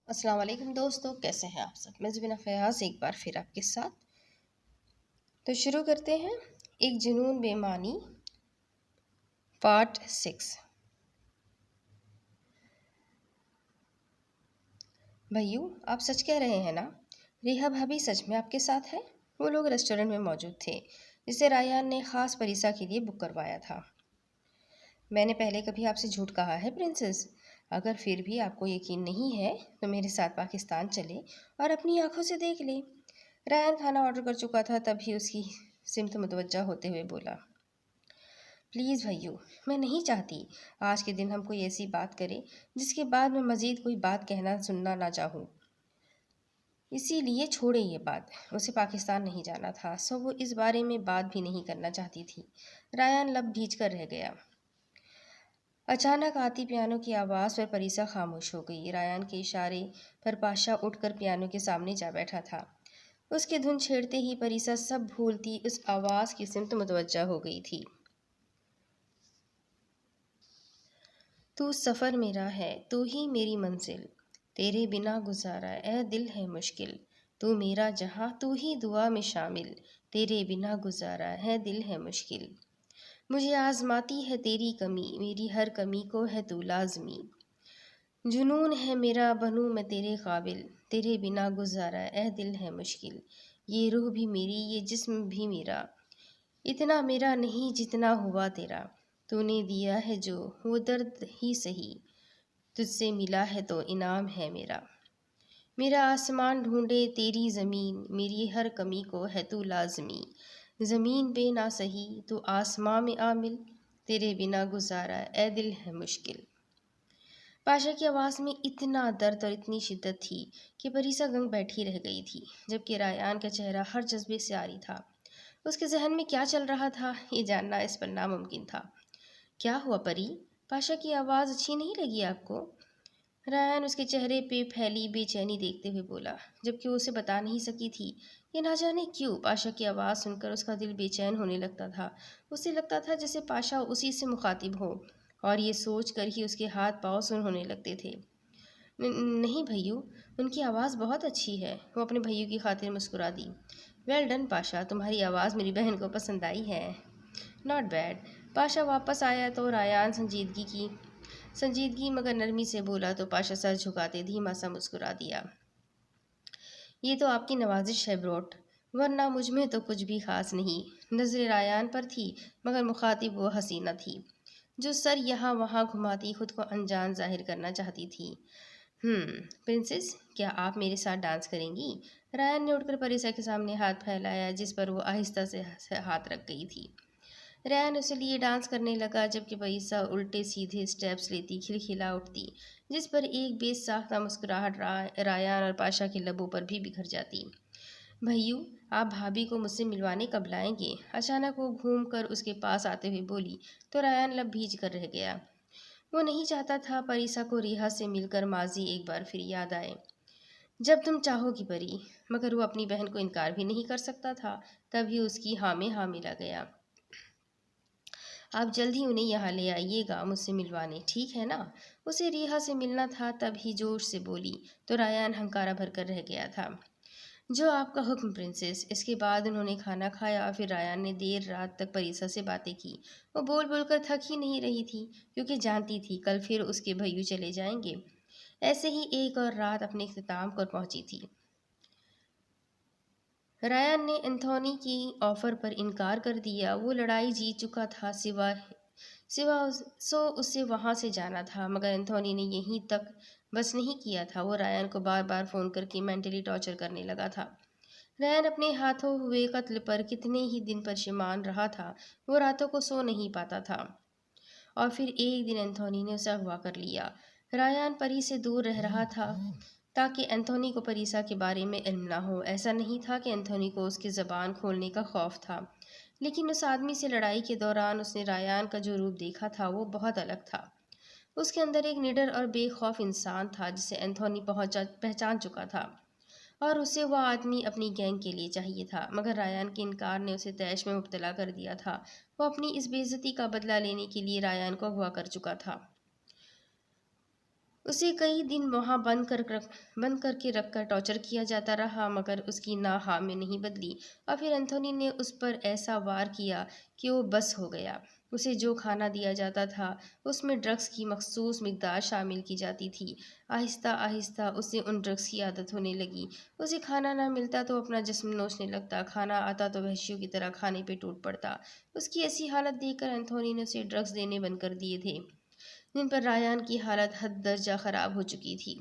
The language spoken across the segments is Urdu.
السلام علیکم دوستو، کیسے ہیں آپ سب؟ میں زبینہ فیاض ایک بار پھر آپ کے ساتھ تو شروع کرتے ہیں ایک جنون بے معنی پارٹ 6۔ بھائیو، آپ سچ کہہ رہے ہیں نا؟ ریحا بھابی سچ میں آپ کے ساتھ ہے؟ وہ لوگ ریسٹورنٹ میں موجود تھے جسے ریان نے خاص پریسا کے لیے بک کروایا تھا۔ میں نے پہلے کبھی آپ سے جھوٹ کہا ہے پرنسس؟ اگر پھر بھی آپ کو یقین نہیں ہے تو میرے ساتھ پاکستان چلے اور اپنی آنکھوں سے دیکھ لے۔ ریان کھانا آرڈر کر چکا تھا، تبھی اس کی سمت متوجہ ہوتے ہوئے بولا، پلیز بھائیو، میں نہیں چاہتی آج کے دن ہم کوئی ایسی بات کرے جس کے بعد میں مزید کوئی بات کہنا سننا نہ چاہوں۔ اسی لیے چھوڑے یہ بات، اسے پاکستان نہیں جانا تھا، سو وہ اس بارے میں بات بھی نہیں کرنا چاہتی تھی۔ ریان لب بھیج کر رہ گیا۔ اچانک آتی پیانو کی آواز پر پریسا خاموش ہو گئی۔ ریان کے اشارے پر پاشا اٹھ کر پیانو کے سامنے جا بیٹھا تھا۔ اس کی دھن چھیڑتے ہی پریسا سب بھولتی اس آواز کی سمت متوجہ ہو گئی تھی۔ تو سفر میرا ہے، تو ہی میری منزل، تیرے بنا گزارا اے دل ہے مشکل، تو میرا جہاں تو ہی دعا میں شامل، تیرے بنا گزارا ہے دل ہے مشکل۔ مجھے آزماتی ہے تیری کمی، میری ہر کمی کو ہے تو لازمی، جنون ہے میرا بنوں میں تیرے قابل، تیرے بنا گزارا اے دل ہے مشکل۔ یہ روح بھی میری، یہ جسم بھی میرا، اتنا میرا نہیں جتنا ہوا تیرا، تو نے دیا ہے جو وہ درد ہی سہی، تجھ سے ملا ہے تو انعام ہے میرا۔ میرا آسمان ڈھونڈے تیری زمین، میری ہر کمی کو ہے تو لازمی، زمین پہ نہ سہی تو آسماں میں آ مل، تیرے بنا گزارا اے دل ہے مشکل۔ پاشا کی آواز میں اتنا درد اور اتنی شدت تھی کہ پریسا گنگ بیٹھی رہ گئی تھی، جبکہ ریان کا چہرہ ہر جذبے سے عاری تھا۔ اس کے ذہن میں کیا چل رہا تھا، یہ جاننا اس پر ناممکن تھا۔ کیا ہوا پری؟ پاشا کی آواز اچھی نہیں لگی آپ کو؟ ریان اس کے چہرے پہ پھیلی بے چینی دیکھتے ہوئے بولا، جبکہ وہ اسے بتا نہیں سکی تھی کہ نہ جانے کیوں پاشا کی آواز سن کر اس کا دل بے چین ہونے لگتا تھا۔ اسے لگتا تھا جیسے پاشا اسی سے مخاطب ہو، اور یہ سوچ کر ہی اس کے ہاتھ پاؤں سن ہونے لگتے تھے۔ نہیں بھائیو، ان کی آواز بہت اچھی ہے۔ وہ اپنے بھائیو کی خاطر مسکرا دی۔ ویل ڈن پاشا، تمہاری آواز میری بہن کو پسند آئی ہے۔ Not bad. پاشا واپس آیا تو ریان سنجیدگی مگر نرمی سے بولا تو پاشا سر جھکاتے دھیما سا مسکرا دیا۔ یہ تو آپ کی نوازش ہے بروٹ، ورنہ مجھ میں تو کچھ بھی خاص نہیں۔ نظر ریان پر تھی مگر مخاطب وہ حسینہ تھی جو سر یہاں وہاں گھماتی خود کو انجان ظاہر کرنا چاہتی تھی۔ پرنسس، کیا آپ میرے ساتھ ڈانس کریں گی؟ ریان نے اٹھ کر پریسا کے سامنے ہاتھ پھیلایا جس پر وہ آہستہ سے ہاتھ رکھ گئی تھی۔ ریان اسے لیے ڈانس کرنے لگا، جبکہ پریسا الٹے سیدھے سٹیپس لیتی کھلکھلا اٹھتی، جس پر ایک بے ساختہ مسکراہٹ ریان اور پاشا کے لبوں پر بھی بکھر جاتی۔ بھائیو، آپ بھابی کو مجھ سے ملوانے کب لائیں گے؟ اچانک وہ گھوم کر اس کے پاس آتے ہوئے بولی تو ریان لب بھیج کر رہ گیا۔ وہ نہیں چاہتا تھا پریسا کو ریحا سے مل کر ماضی ایک بار پھر یاد آئے۔ جب تم چاہو گی پری، مگر وہ اپنی بہن کو انکار بھی نہیں کر سکتا تھا، تبھی اس کی ہاں میں ہاں ملا گیا۔ آپ جلد ہی انہیں یہاں لے آئیے گا مجھ سے ملوانے، ٹھیک ہے نا؟ اسے ریحا سے ملنا تھا، تب ہی جوش سے بولی تو ریان ہنکارا بھر کر رہ گیا تھا۔ جو آپ کا حکم پرنسس۔ اس کے بعد انہوں نے کھانا کھایا اور پھر ریان نے دیر رات تک پریسا سے باتیں کی۔ وہ بول بول کر تھک ہی نہیں رہی تھی، کیونکہ جانتی تھی کل پھر اس کے بھائیو چلے جائیں گے۔ ایسے ہی ایک اور رات اپنے اختتام پر پہنچی تھی۔ ریان نے انتھونی کی آفر پر انکار کر دیا۔ وہ لڑائی جیت چکا تھا، سو اسے وہاں سے جانا تھا، مگر انتھونی نے یہیں تک بس نہیں کیا تھا۔ وہ ریان کو بار بار فون کر کے مینٹلی ٹارچر کرنے لگا تھا۔ ریان اپنے ہاتھوں ہوئے قتل پر کتنے ہی دن پشیمان رہا تھا۔ وہ راتوں کو سو نہیں پاتا تھا، اور پھر ایک دن انتھونی نے اسے اغوا کر لیا۔ ریان پری سے دور رہ رہا تھا تاکہ انتھونی کو پریسا کے بارے میں علم نہ ہو۔ ایسا نہیں تھا کہ انتھونی کو اس کی زبان کھولنے کا خوف تھا، لیکن اس آدمی سے لڑائی کے دوران اس نے ریان کا جو روپ دیکھا تھا وہ بہت الگ تھا۔ اس کے اندر ایک نڈر اور بے خوف انسان تھا جسے انتھونی پہچان چکا تھا، اور اسے وہ آدمی اپنی گینگ کے لیے چاہیے تھا، مگر ریان کے انکار نے اسے طیش میں مبتلا کر دیا تھا۔ وہ اپنی اس بے عزتی کا بدلہ لینے کے لیے ریان کو اغوا کر چکا تھا۔ اسے کئی دن وہاں بند کر کے رکھ کر ٹارچر کیا جاتا رہا، مگر اس کی ناہا میں نہیں بدلی، اور پھر اینتھونی نے اس پر ایسا وار کیا کہ وہ بس ہو گیا۔ اسے جو کھانا دیا جاتا تھا اس میں ڈرگس کی مخصوص مقدار شامل کی جاتی تھی۔ آہستہ آہستہ اسے ان ڈرگس کی عادت ہونے لگی۔ اسے کھانا نہ ملتا تو اپنا جسم نوچنے لگتا، کھانا آتا تو وحشیوں کی طرح کھانے پہ ٹوٹ پڑتا۔ اس کی ایسی حالت دیکھ کر اینتھونی نے اسے ڈرگس دینے بند کر دیے تھے، جن پر رایان کی حالت حد درجہ خراب ہو چکی تھی۔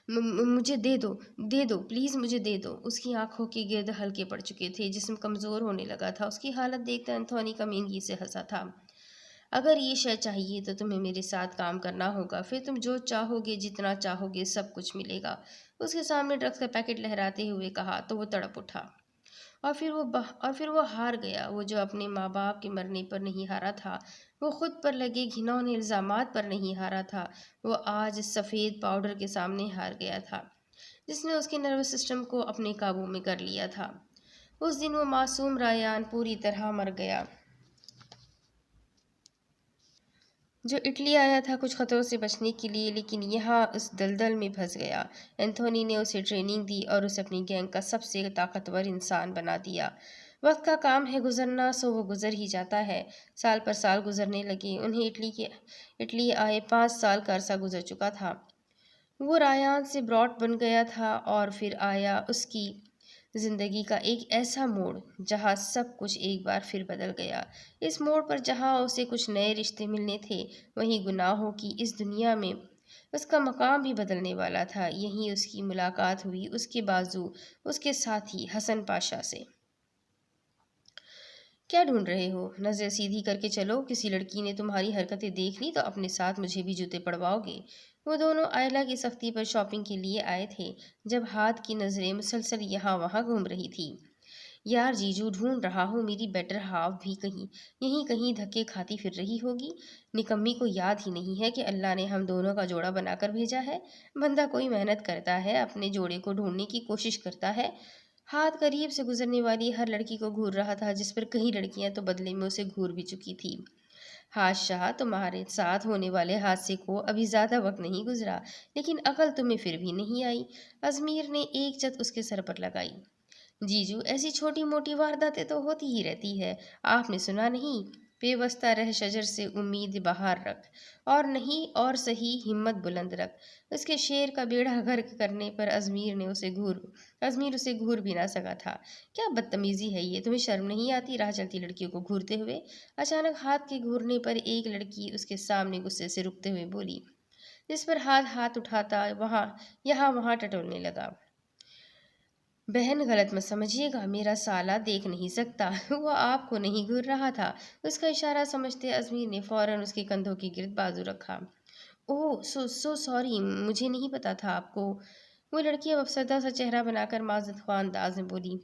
مجھے دے دو پلیز، مجھے دے دو۔ اس کی آنکھوں کے گرد ہلکے پڑ چکے تھے، جسم کمزور ہونے لگا تھا۔ اس کی حالت دیکھ کر اینتھونی کمینگی سے ہنسا تھا۔ اگر یہ شے چاہیے تو تمہیں میرے ساتھ کام کرنا ہوگا، پھر تم جو چاہو گے، جتنا چاہو گے، سب کچھ ملے گا۔ اس کے سامنے ڈرگس کا پیکٹ لہراتے ہوئے کہا تو وہ تڑپ اٹھا، اور پھر وہ ہار گیا۔ وہ جو اپنے ماں باپ کے مرنے پر نہیں ہارا تھا، وہ خود پر لگے گھناؤنے الزامات پر نہیں ہارا تھا، وہ آج سفید پاؤڈر کے سامنے ہار گیا تھا، جس نے اس کے نروس سسٹم کو اپنے قابو میں کر لیا تھا۔ اس دن وہ معصوم رایان پوری طرح مر گیا، جو اٹلی آیا تھا کچھ خطروں سے بچنے کے لیے، لیکن یہاں اس دلدل میں پھنس گیا۔ اینتھونی نے اسے ٹریننگ دی اور اسے اپنی گینگ کا سب سے طاقتور انسان بنا دیا۔ وقت کا کام ہے گزرنا، سو وہ گزر ہی جاتا ہے۔ سال پر سال گزرنے لگے، انہیں اٹلی آئے 5 سال کا عرصہ گزر چکا تھا۔ وہ رایان سے براٹ بن گیا تھا، اور پھر آیا اس کی زندگی کا ایک ایسا موڑ جہاں سب کچھ ایک بار پھر بدل گیا۔ اس موڑ پر جہاں اسے کچھ نئے رشتے ملنے تھے، وہیں گناہوں کی اس دنیا میں اس کا مقام بھی بدلنے والا تھا۔ یہیں اس کی ملاقات ہوئی اس کے بازو، اس کے ساتھی حسن پاشا سے۔ کیا ڈھونڈ رہے ہو؟ نظر سیدھی کر کے چلو، کسی لڑکی نے تمہاری حرکتیں دیکھ لی تو اپنے ساتھ مجھے بھی جوتے پڑواؤ گے۔ وہ دونوں آئلہ کی سختی پر شاپنگ کے لیے آئے تھے، جب ہاتھ کی نظریں مسلسل یہاں وہاں گھوم رہی تھی۔ یار جیجو، ڈھونڈ رہا ہوں، میری بیٹر ہاف بھی یہیں کہیں دھکے کھاتی پھر رہی ہوگی۔ نکمی کو یاد ہی نہیں ہے کہ اللہ نے ہم دونوں کا جوڑا بنا کر بھیجا ہے۔ بندہ کوئی محنت کرتا ہے، اپنے جوڑے کو ڈھونڈنے کی کوشش کرتا ہے۔ ہاتھ قریب سے گزرنے والی ہر لڑکی کو گھور رہا تھا، جس پر کئی لڑکیاں تو بدلے میں اسے گھور بھی چکی تھی۔ حادثہ تمہارے ساتھ ہونے والے حادثے کو ابھی زیادہ وقت نہیں گزرا، لیکن عقل تمہیں پھر بھی نہیں آئی۔ ازمیر نے ایک چت اس کے سر پر لگائی۔ جیجو، ایسی چھوٹی موٹی وارداتیں تو ہوتی ہی رہتی ہے، آپ نے سنا نہیں؟ پیوستہ رہ شجر سے امید بہار رکھ، اور نہیں اور صحیح ہمت بلند رکھ۔ اس کے شعر کا بیڑا غرق کرنے پر ازمیر اسے گھور بھی نہ سکا تھا۔ کیا بدتمیزی ہے یہ، تمہیں شرم نہیں آتی راہ چلتی لڑکیوں کو گھورتے ہوئے؟ اچانک ہاتھ کے گھورنے پر ایک لڑکی اس کے سامنے غصے سے رکتے ہوئے بولی، جس پر ہاتھ اٹھاتا یہاں وہاں ٹٹولنے لگا۔ بہن، غلط مت سمجھیے گا، میرا سالہ دیکھ نہیں سکتا۔ وہ آپ کو نہیں گھور رہا تھا۔ اس کا اشارہ سمجھتے ازمیر نے فوراً اس کے کندھوں کے گرد بازو رکھا۔ اوہ سو سوری، مجھے نہیں پتا تھا آپ کو۔ وہ لڑکی اب افسردہ سا چہرہ بنا کر معذرت خواہ انداز میں بولی،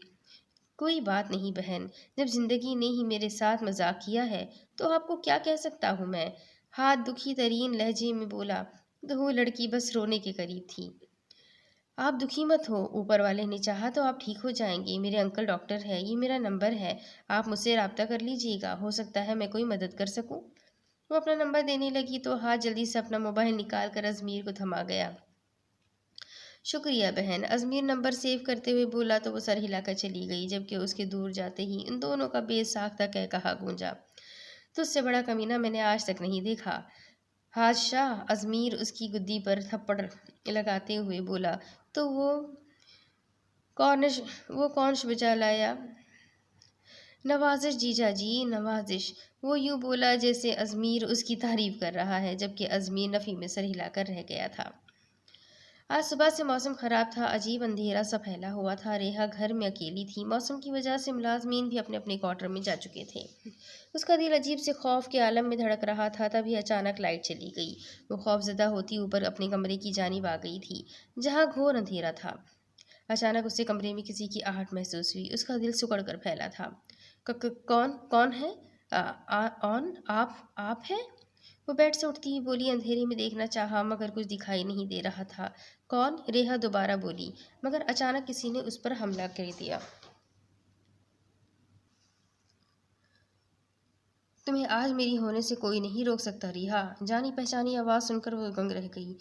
کوئی بات نہیں بہن، جب زندگی نے ہی میرے ساتھ مذاق کیا ہے تو آپ کو کیا کہہ سکتا ہوں میں؟ ہاتھ دکھی ترین لہجے میں بولا تو وہ لڑکی بس رونے کے قریب تھی۔ آپ دکھی مت ہو، اوپر والے نے چاہا تو آپ ٹھیک ہو جائیں گے۔ میرے انکل ڈاکٹر ہے، یہ میرا نمبر ہے، آپ مجھ سے رابطہ کر لیجیے گا، ہو سکتا ہے میں کوئی مدد کر سکوں۔ وہ اپنا نمبر دینے لگی تو ہاتھ جلدی سے اپنا موبائل نکال کر ازمیر کو تھما گیا۔ شکریہ بہن، ازمیر نمبر سیو کرتے ہوئے بولا تو وہ سر ہلا کر چلی گئی، جبکہ اس کے دور جاتے ہی ان دونوں کا بے ساختہ قہقہا گونجا۔ تجھ سے بڑا کمینہ میں نے آج تک نہیں دیکھا۔ حادثہ، ازمیر اس کی گدی پر تھپڑ لگاتے ہوئے بولا تو وہ کونش بجا لایا۔ نوازش جیجا جی، نوازش۔ وہ یوں بولا جیسے ازمیر اس کی تعریف کر رہا ہے، جبکہ ازمیر نفی میں سر ہلا کر رہ گیا تھا۔ آج صبح سے موسم خراب تھا، عجیب اندھیرا سا پھیلا ہوا تھا۔ ریحا گھر میں اکیلی تھی، موسم کی وجہ سے ملازمین بھی اپنے اپنے کوارٹر میں جا چکے تھے۔ اس کا دل عجیب سے خوف کے عالم میں دھڑک رہا تھا، تبھی اچانک لائٹ چلی گئی۔ وہ خوف زدہ ہوتی اوپر اپنے کمرے کی جانب آ گئی تھی، جہاں گھور اندھیرا تھا۔ اچانک اسے کمرے میں کسی کی آہٹ محسوس ہوئی، اس کا دل سکڑ کر پھیلا تھا۔ کون ہے؟ آپ ہیں؟ وہ بیڈ سے اٹھتی ہی بولی، اندھیرے میں دیکھنا چاہا مگر کچھ دکھائی نہیں دے رہا تھا۔ کون؟ ریحا دوبارہ بولی، مگر اچانک کسی نے اس پر حملہ کر دیا۔ تمہیں آج میری ہونے سے کوئی نہیں روک سکتا ریحا۔ جانی پہچانی آواز سن کر وہ دنگ رہ گئی۔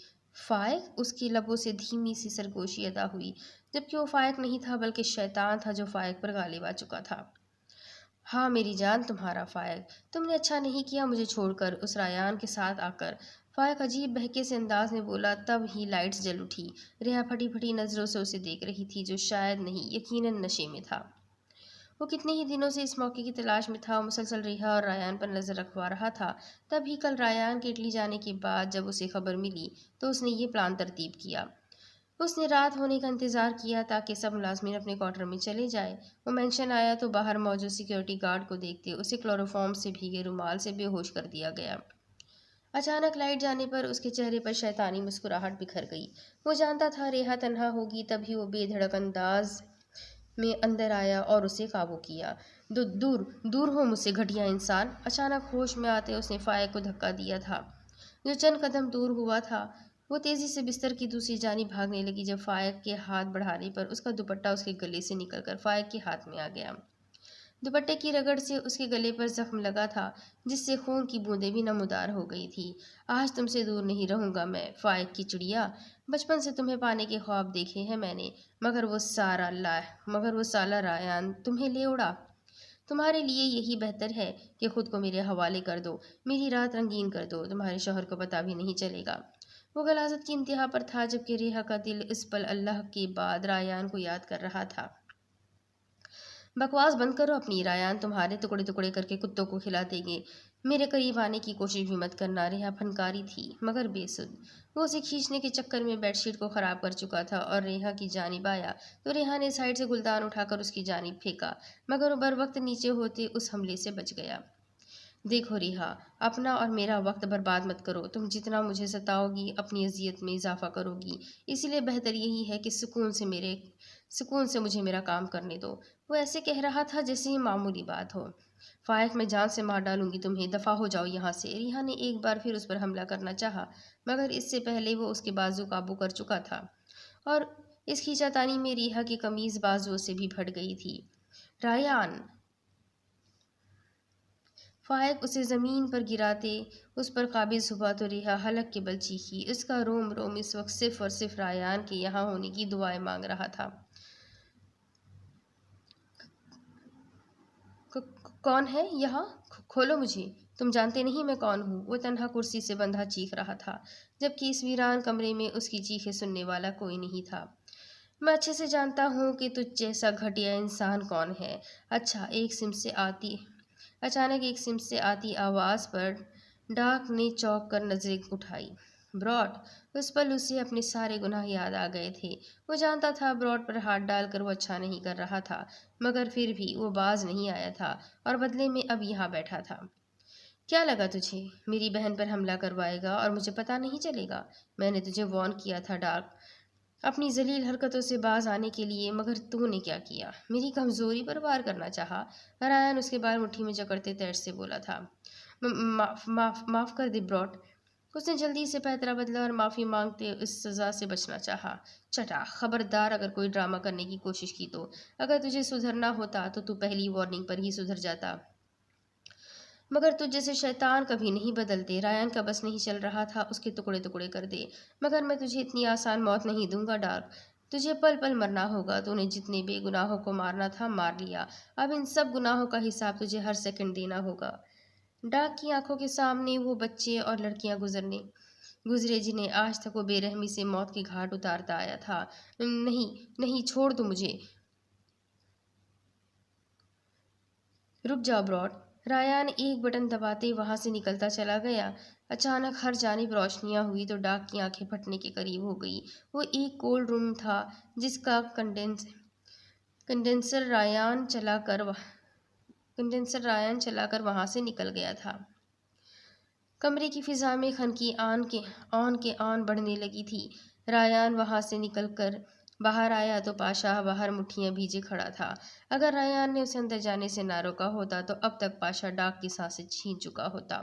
فائق؟ اس کی لبوں سے دھیمی سی سرگوشی ادا ہوئی، جبکہ وہ فائق نہیں تھا بلکہ شیطان تھا جو فائق پر غالب آ چکا تھا۔ ہاں میری جان، تمہارا فائق۔ تم نے اچھا نہیں کیا مجھے چھوڑ کر اس ریان کے ساتھ آ کر، فائق عجیب بہکے سے انداز میں بولا۔ تب ہی لائٹس جل اٹھی۔ ریحا پھٹی پھٹی نظروں سے اسے دیکھ رہی تھی، جو شاید نہیں یقیناً نشے میں تھا۔ وہ کتنے ہی دنوں سے اس موقع کی تلاش میں تھا، مسلسل ریحا اور ریان پر نظر رکھوا رہا تھا۔ تب ہی کل ریان کے اٹلی جانے کے بعد جب اسے خبر ملی تو اس نے یہ پلان ترتیب کیا۔ اس نے رات ہونے کا انتظار کیا تاکہ سب ملازمین اپنے کوارٹر میں چلے جائیں۔ وہ مینشن آیا تو باہر موجود سیکیورٹی گارڈ کو دیکھتے اسے کلوروفارم سے بھیگے رومال سے بے ہوش کر دیا گیا۔ اچانک لائٹ جانے پر اس کے چہرے پر شیطانی مسکراہٹ بکھر گئی۔ وہ جانتا تھا ریحا تنہا ہوگی، تبھی وہ بے دھڑک انداز میں اندر آیا اور اسے قابو کیا۔ دور دور ہو مجھ سے گھٹیا انسان! اچانک ہوش میں آتے اس نے فائق کو دھکا دیا تھا، جو چند قدم دور ہوا تھا۔ وہ تیزی سے بستر کی دوسری جانب بھاگنے لگی جب فائق کے ہاتھ بڑھانے پر اس کا دوپٹہ اس کے گلے سے نکل کر فائق کے ہاتھ میں آ گیا۔ دوپٹے کی رگڑ سے اس کے گلے پر زخم لگا تھا، جس سے خون کی بوندیں بھی نمودار ہو گئی تھی۔ آج تم سے دور نہیں رہوں گا میں، فائق کی چڑیا۔ بچپن سے تمہیں پانے کے خواب دیکھے ہیں میں نے، مگر وہ سالہ ریان تمہیں لے اڑا۔ تمہارے لیے یہی بہتر ہے کہ خود کو میرے حوالے کر دو، میری رات رنگین کر دو، تمہارے شوہر کو پتہ بھی نہیں چلے گا۔ وہ غلاظت کی انتہا پر تھا، جبکہ ریحا کا دل اس پل اللہ کے بعد ریان کو یاد کر رہا تھا۔ بکواس بند کرو اپنی، ریان تمہارے ٹکڑے ٹکڑے کر کے کتوں کو کھلا دیں گے، میرے قریب آنے کی کوشش بھی مت کرنا۔ ریحا پھنکاری تھی مگر بے سود۔ وہ اسے کھینچنے کے چکر میں بیڈ شیٹ کو خراب کر چکا تھا اور ریحا کی جانب آیا تو ریحا نے سائیڈ سے گلدان اٹھا کر اس کی جانب پھینکا، مگر وہ بروقت نیچے ہوتے اس حملے سے بچ گیا۔ دیکھو ریحا، اپنا اور میرا وقت برباد مت کرو، تم جتنا مجھے ستاؤ گی اپنی اذیت میں اضافہ کرو گی، اسی لیے بہتر یہی ہے کہ سکون سے مجھے میرا کام کرنے دو۔ وہ ایسے کہہ رہا تھا جیسے ہی معمولی بات ہو۔ فائق میں جان سے مار ڈالوں گی تمہیں، دفع ہو جاؤ یہاں سے۔ ریحا نے ایک بار پھر اس پر حملہ کرنا چاہا، مگر اس سے پہلے وہ اس کے بازو قابو کر چکا تھا اور اس کھینچا تانی میں ریحا کی قمیض بازوؤں سے بھی پھٹ گئی تھی۔ ریان! فائق اسے زمین پر گراتے اس پر قابض ہوا تو ریحا حلق کے بل چیخی۔ اس کا روم روم اس وقت صرف اور صرف ریان کے یہاں ہونے کی دعائیں مانگ رہا تھا۔ کون ہے یہاں؟ کھولو مجھے، تم جانتے نہیں میں کون ہوں؟ وہ تنہا کرسی سے بندھا چیخ رہا تھا، جبکہ اس ویران کمرے میں اس کی چیخیں سننے والا کوئی نہیں تھا۔ میں اچھے سے جانتا ہوں کہ تجھ جیسا گھٹیا انسان کون ہے۔ اچھا، اچانک ایک سمت سے آتی آواز پر ڈاک نے چونک کر نظریں اٹھائی۔ براٹ! اس پل اسے اپنے سارے گناہ یاد آ گئے تھے۔ وہ جانتا تھا براٹ پر ہاتھ ڈال کر وہ اچھا نہیں کر رہا تھا، مگر پھر بھی وہ باز نہیں آیا تھا اور بدلے میں اب یہاں بیٹھا تھا۔ کیا لگا تجھے میری بہن پر حملہ کروائے گا اور مجھے پتہ نہیں چلے گا؟ میں نے تجھے وارن کیا تھا ڈارک، اپنی ذلیل حرکتوں سے باز آنے کے لیے، مگر تو نے کیا کیا؟ میری کمزوری پر وار کرنا چاہا۔ ریان اس کے بال مٹھی میں جکڑتے تیش سے بولا تھا۔ معاف کر دے براٹ۔ اس نے جلدی سے پیترا بدلا اور معافی مانگتے اس سزا سے بچنا چاہا۔ چٹا! خبردار اگر کوئی ڈرامہ کرنے کی کوشش کی تو، اگر تجھے سدھرنا ہوتا تو پہلی وارننگ پر ہی سدھر جاتا، مگر تجھ جیسے شیطان کبھی نہیں بدلتے۔ ریان کا بس نہیں چل رہا تھا اس کے ٹکڑے ٹکڑے کر دے، مگر میں تجھے اتنی آسان موت نہیں دوں گا ڈارک، تجھے پل پل مرنا ہوگا۔ تو نے جتنے بے گناہوں کو مارنا تھا مار لیا، اب ان سب گناہوں کا حساب تجھے ہر سیکنڈ دینا ہوگا۔ ڈارک کی آنکھوں کے سامنے وہ بچے اور لڑکیاں گزرے جنہیں آج تک وہ بے رحمی سے موت کے گھاٹ اتارتا آیا تھا۔ نہیں، چھوڑ دو مجھے۔ رک جاؤ براٹ۔ ریان ایک بٹن دباتے وہاں سے نکلتا چلا گیا۔ اچانک ہر جانب روشنیاں ہوئی تو ڈارک کی آنکھیں پھٹنے کے قریب ہو گئی۔ وہ ایک کولڈ روم تھا جس کا کنڈینسر ریان چلا کر وہاں سے نکل گیا تھا۔ کمرے کی فضا میں خنکی آن کے آن بڑھنے لگی تھی۔ ریان وہاں سے نکل کر باہر آیا تو پاشا باہر مٹھیاں بھیجے کھڑا تھا۔ اگر ریان نے اسے اندر جانے سے نہ روکا ہوتا تو اب تک پاشا ڈارک کی سانسیں چھین چکا ہوتا۔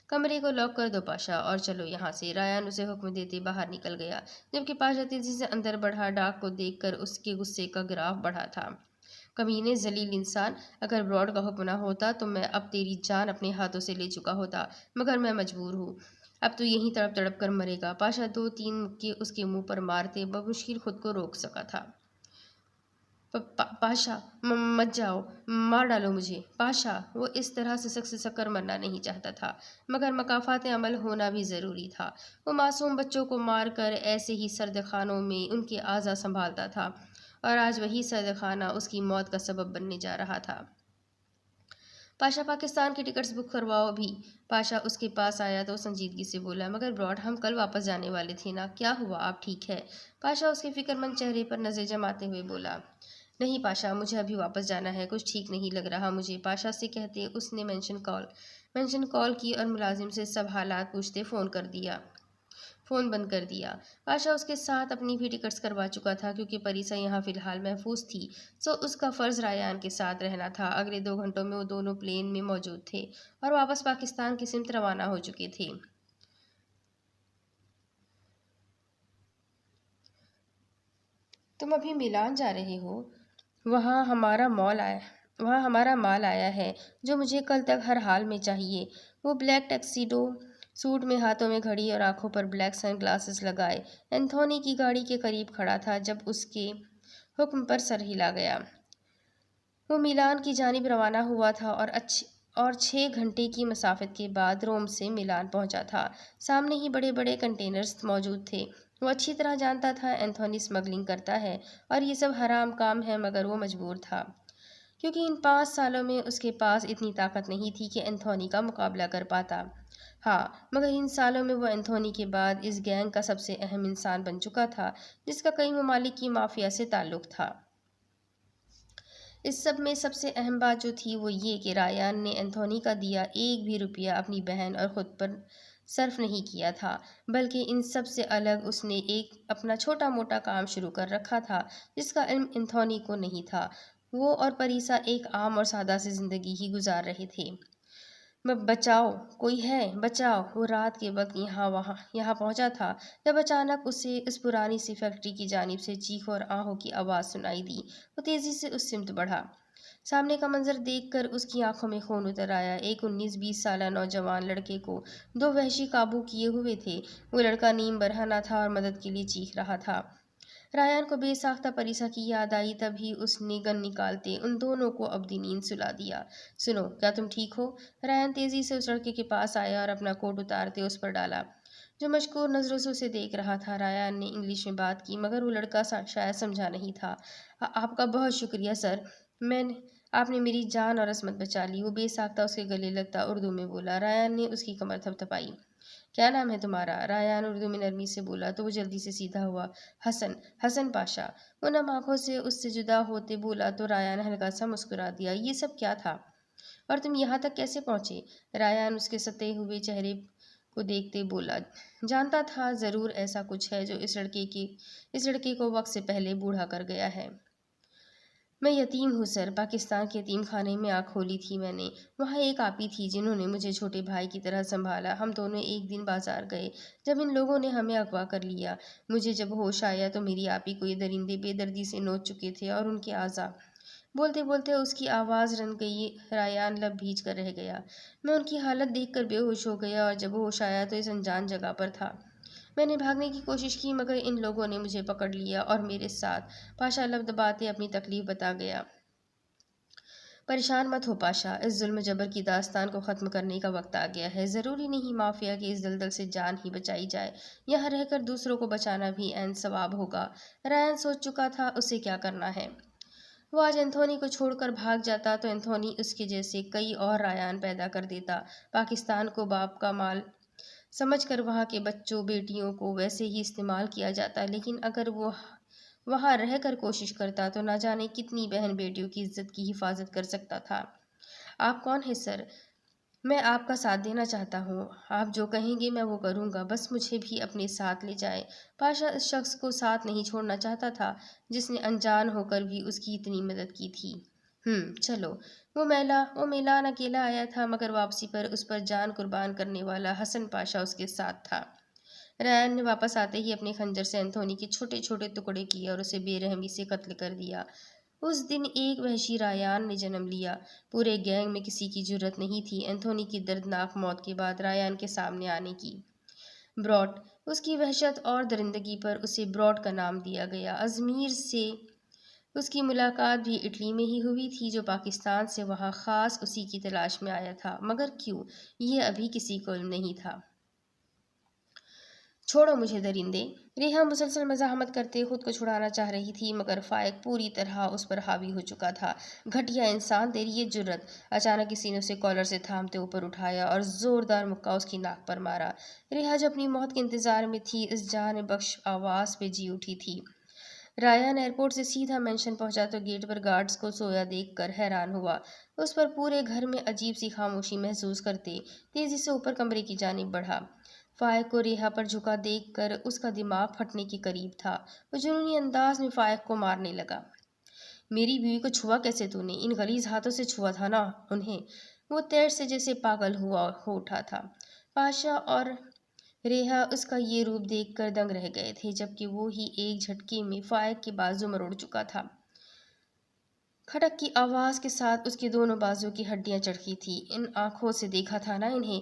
کمرے کو لاک کر دو پاشا اور چلو یہاں سے، ریان اسے حکم دیتے باہر نکل گیا، جبکہ پاشا تیزی سے اندر بڑھا۔ ڈارک کو دیکھ کر اس کے غصے کا گراف بڑھا تھا۔ کمینے ذلیل انسان، اگر براڈ کا حکم نہ ہوتا تو میں اب تیری جان اپنے ہاتھوں سے لے چکا ہوتا، مگر میں مجبور ہوں۔ اب تو یہیں تڑپ تڑپ کر مرے گا۔ پاشا دو تین مکے اس کے منہ پر مارتے بمشکل خود کو روک سکا تھا۔ پاشا مت جاؤ، مار ڈالو مجھے پاشا۔ وہ اس طرح سسک سسک کر مرنا نہیں چاہتا تھا، مگر مکافات عمل ہونا بھی ضروری تھا۔ وہ معصوم بچوں کو مار کر ایسے ہی سرد خانوں میں ان کے اعضاء سنبھالتا تھا، اور آج وہی سرد خانہ اس کی موت کا سبب بننے جا رہا تھا۔ پاشا پاکستان کی ٹکٹس بک کرواؤ ابھی۔ پاشا اس کے پاس آیا تو سنجیدگی سے بولا، مگر براڈ ہم کل واپس جانے والے تھے نا، کیا ہوا، آپ ٹھیک ہے؟ پاشا اس کے فکر مند چہرے پر نظر جماتے ہوئے بولا، نہیں پاشا، مجھے ابھی واپس جانا ہے، کچھ ٹھیک نہیں لگ رہا مجھے۔ پاشا سے کہتے اس نے مینشن کال کی اور ملازم سے سب حالات پوچھتے فون بند کر دیا۔ پاشا اس کے ساتھ اپنی بھی ٹکٹس کروا چکا تھا، کیونکہ پریسا یہاں فی الحال محفوظ تھی، سو اس کا فرض ریان کے ساتھ رہنا تھا۔ اگلے 2 گھنٹوں میں وہ دونوں پلین میں موجود تھے اور واپس پاکستان کی سمت روانہ ہو چکے تھے۔ تم ابھی میلان جا رہے ہو؟ وہاں ہمارا مال آیا ہے جو مجھے کل تک ہر حال میں چاہیے۔ وہ بلیک ٹیکسیڈو سوٹ میں، ہاتھوں میں گھڑی اور آنکھوں پر بلیک سن گلاسز لگائے اینتھونی کی گاڑی کے قریب کھڑا تھا جب اس کے حکم پر سر ہلا گیا۔ وہ میلان کی جانب روانہ ہوا تھا اور 6 گھنٹے کی مسافت کے بعد روم سے میلان پہنچا تھا۔ سامنے ہی بڑے بڑے کنٹینرز موجود تھے۔ وہ اچھی طرح جانتا تھا اینتھونی اسمگلنگ کرتا ہے اور یہ سب حرام کام ہے، مگر وہ مجبور تھا، کیونکہ ان 5 سالوں میں اس کے پاس اتنی طاقت نہیں تھی کہ اینتھونی کا مقابلہ کر پاتا۔ ہاں، مگر ان سالوں میں وہ اینتھونی کے بعد اس گینگ کا سب سے اہم انسان بن چکا تھا، جس کا کئی ممالک کی مافیا سے تعلق تھا۔ اس سب میں سب سے اہم بات جو تھی وہ یہ کہ ریان نے اینتھونی کا دیا 1 بھی روپیہ اپنی بہن اور خود پر صرف نہیں کیا تھا، بلکہ ان سب سے الگ اس نے ایک اپنا چھوٹا موٹا کام شروع کر رکھا تھا جس کا علم اینتھونی کو نہیں تھا۔ وہ اور پریسا ایک عام اور سادہ سی زندگی ہی گزار رہے تھے۔ بچاؤ، کوئی ہے، بچاؤ۔ وہ رات کے وقت یہاں پہنچا تھا جب اچانک اسے اس پرانی سی فیکٹری کی جانب سے چیخوں اور آہوں کی آواز سنائی دی۔ وہ تیزی سے اس سمت بڑھا۔ سامنے کا منظر دیکھ کر اس کی آنکھوں میں خون اتر آیا۔ ایک 19-20 سالہ نوجوان لڑکے کو 2 وحشی قابو کیے ہوئے تھے۔ وہ لڑکا نیم برہنہ تھا اور مدد کے لیے چیخ رہا تھا۔ ریان کو بے ساختہ پریسا کی یاد آئی، تب ہی اس نے گن نکالتے ان دونوں کو ابدی نیند سلا دیا۔ سنو، کیا تم ٹھیک ہو؟ ریان تیزی سے اس لڑکے کے پاس آیا اور اپنا کوٹ اتارتے اس پر ڈالا، جو مشکور نظروں سے اسے دیکھ رہا تھا۔ ریان نے انگلش میں بات کی، مگر وہ لڑکا شاید سمجھا نہیں تھا۔ آپ کا بہت شکریہ سر، آپ نے میری جان اور عصمت بچا لی۔ وہ بے ساختہ اس کے گلے لگتا اردو میں بولا۔ ریان نے اس کی کمر تھپتھپائی۔ کیا نام ہے تمہارا؟ ریان اردو میں نرمی سے بولا تو وہ جلدی سے سیدھا ہوا۔ حسن پاشا۔ وہ نم آنکھوں سے اس سے جدا ہوتے بولا تو ریان ہلکا سا مسکرا دیا۔ یہ سب کیا تھا؟ اور تم یہاں تک کیسے پہنچے؟ ریان اس کے ستے ہوئے چہرے کو دیکھتے بولا، جانتا تھا ضرور ایسا کچھ ہے جو اس لڑکے کو وقت سے پہلے بوڑھا کر گیا ہے۔ میں یتیم ہوں سر، پاکستان کے یتیم خانے میں آنکھ کھولی تھی میں نے۔ وہاں ایک آپی تھی جنہوں نے مجھے چھوٹے بھائی کی طرح سنبھالا۔ ہم دونوں ایک دن بازار گئے جب ان لوگوں نے ہمیں اغوا کر لیا۔ مجھے جب ہوش آیا تو میری آپی کو یہ درندے بے دردی سے نوچ چکے تھے اور ان کے اعضاء۔ بولتے بولتے اس کی آواز رن گئی۔ ریان لب بھیج کر رہ گیا۔ میں ان کی حالت دیکھ کر بے ہوش ہو گیا اور جب ہوش آیا تو اس انجان جگہ پر تھا۔ میں نے بھاگنے کی کوشش کی مگر ان لوگوں نے مجھے پکڑ لیا اور میرے ساتھ۔ پاشا لب دباتے اپنی تکلیف بتا گیا۔ پریشان مت ہو پاشا، اس ظلم جبر کی داستان کو ختم کرنے کا وقت آ گیا ہے۔ ضروری نہیں مافیا کی اس دلدل سے جان ہی بچائی جائے، یہاں رہ کر دوسروں کو بچانا بھی عین ثواب ہوگا۔ ریان سوچ چکا تھا اسے کیا کرنا ہے۔ وہ آج اینتھونی کو چھوڑ کر بھاگ جاتا تو اینتھونی اس کے جیسے کئی اور ریان پیدا کر دیتا۔ پاکستان کو باپ کا مال سمجھ کر وہاں کے بچوں بیٹیوں کو ویسے ہی استعمال کیا جاتا، لیکن اگر وہ وہاں رہ کر کوشش کرتا تو نہ جانے کتنی بہن بیٹیوں کی عزت کی حفاظت کر سکتا تھا۔ آپ کون ہیں سر؟ میں آپ کا ساتھ دینا چاہتا ہوں، آپ جو کہیں گے میں وہ کروں گا، بس مجھے بھی اپنے ساتھ لے جائیں۔ پاشا اس شخص کو ساتھ نہیں چھوڑنا چاہتا تھا جس نے انجان ہو کر بھی اس کی اتنی مدد کی تھی۔ چلو۔ وہ میلان اکیلا آیا تھا مگر واپسی پر اس پر جان قربان کرنے والا حسن پاشا اس کے ساتھ تھا۔ ریان نے واپس آتے ہی اپنے خنجر سے اینتھونی کے چھوٹے چھوٹے ٹکڑے کیے اور اسے بے رحمی سے قتل کر دیا۔ اس دن ایک وحشی رایان نے جنم لیا۔ پورے گینگ میں کسی کی جرت نہیں تھی اینتھونی کی دردناک موت کے بعد رایان کے سامنے آنے کی۔ براٹ، اس کی وحشت اور درندگی پر اسے براٹ کا نام دیا گیا۔ ازمیر سے اس کی ملاقات بھی اٹلی میں ہی ہوئی تھی، جو پاکستان سے وہاں خاص اسی کی تلاش میں آیا تھا، مگر کیوں، یہ ابھی کسی کو علم نہیں تھا۔ چھوڑو مجھے درندے، ریحا مسلسل مزاحمت کرتے خود کو چھڑانا چاہ رہی تھی، مگر فائق پوری طرح اس پر حاوی ہو چکا تھا۔ گھٹیا انسان، تیری یہ جرت! اچانک کسی نے اسے کالر سے تھامتے اوپر اٹھایا اور زوردار مکہ اس کی ناک پر مارا۔ ریحا جو اپنی موت کے انتظار میں تھی، اس جان بخش آواز پہ جی اٹھی تھی۔ رایان ایئرپورٹ سے سیدھا مینشن پہنچا تو گیٹ پر گارڈز کو سویا دیکھ کر حیران ہوا۔ اس پر پورے گھر میں عجیب سی خاموشی محسوس کرتے تیزی سے اوپر کمرے کی جانب بڑھا۔ فائق کو ریحا پر جھکا دیکھ کر اس کا دماغ پھٹنے کے قریب تھا۔ وہ جنونی انداز میں فائق کو مارنے لگا۔ میری بیوی کو چھوا کیسے تو نے؟ ان غلیظ ہاتھوں سے چھوا تھا نا انہیں؟ وہ تیر سے جیسے پاگل ہو اٹھا تھا۔ پاشا اور ریحا اس کا یہ روپ دیکھ کر دنگ رہ گئے تھے، جبکہ وہ ہی ایک جھٹکے میں فائق کے بازو مروڑ چکا تھا۔ کھٹک کی آواز کے ساتھ اس کے دونوں بازو کی ہڈیاں چڑکی تھی۔ ان آنکھوں سے دیکھا تھا نا انہیں؟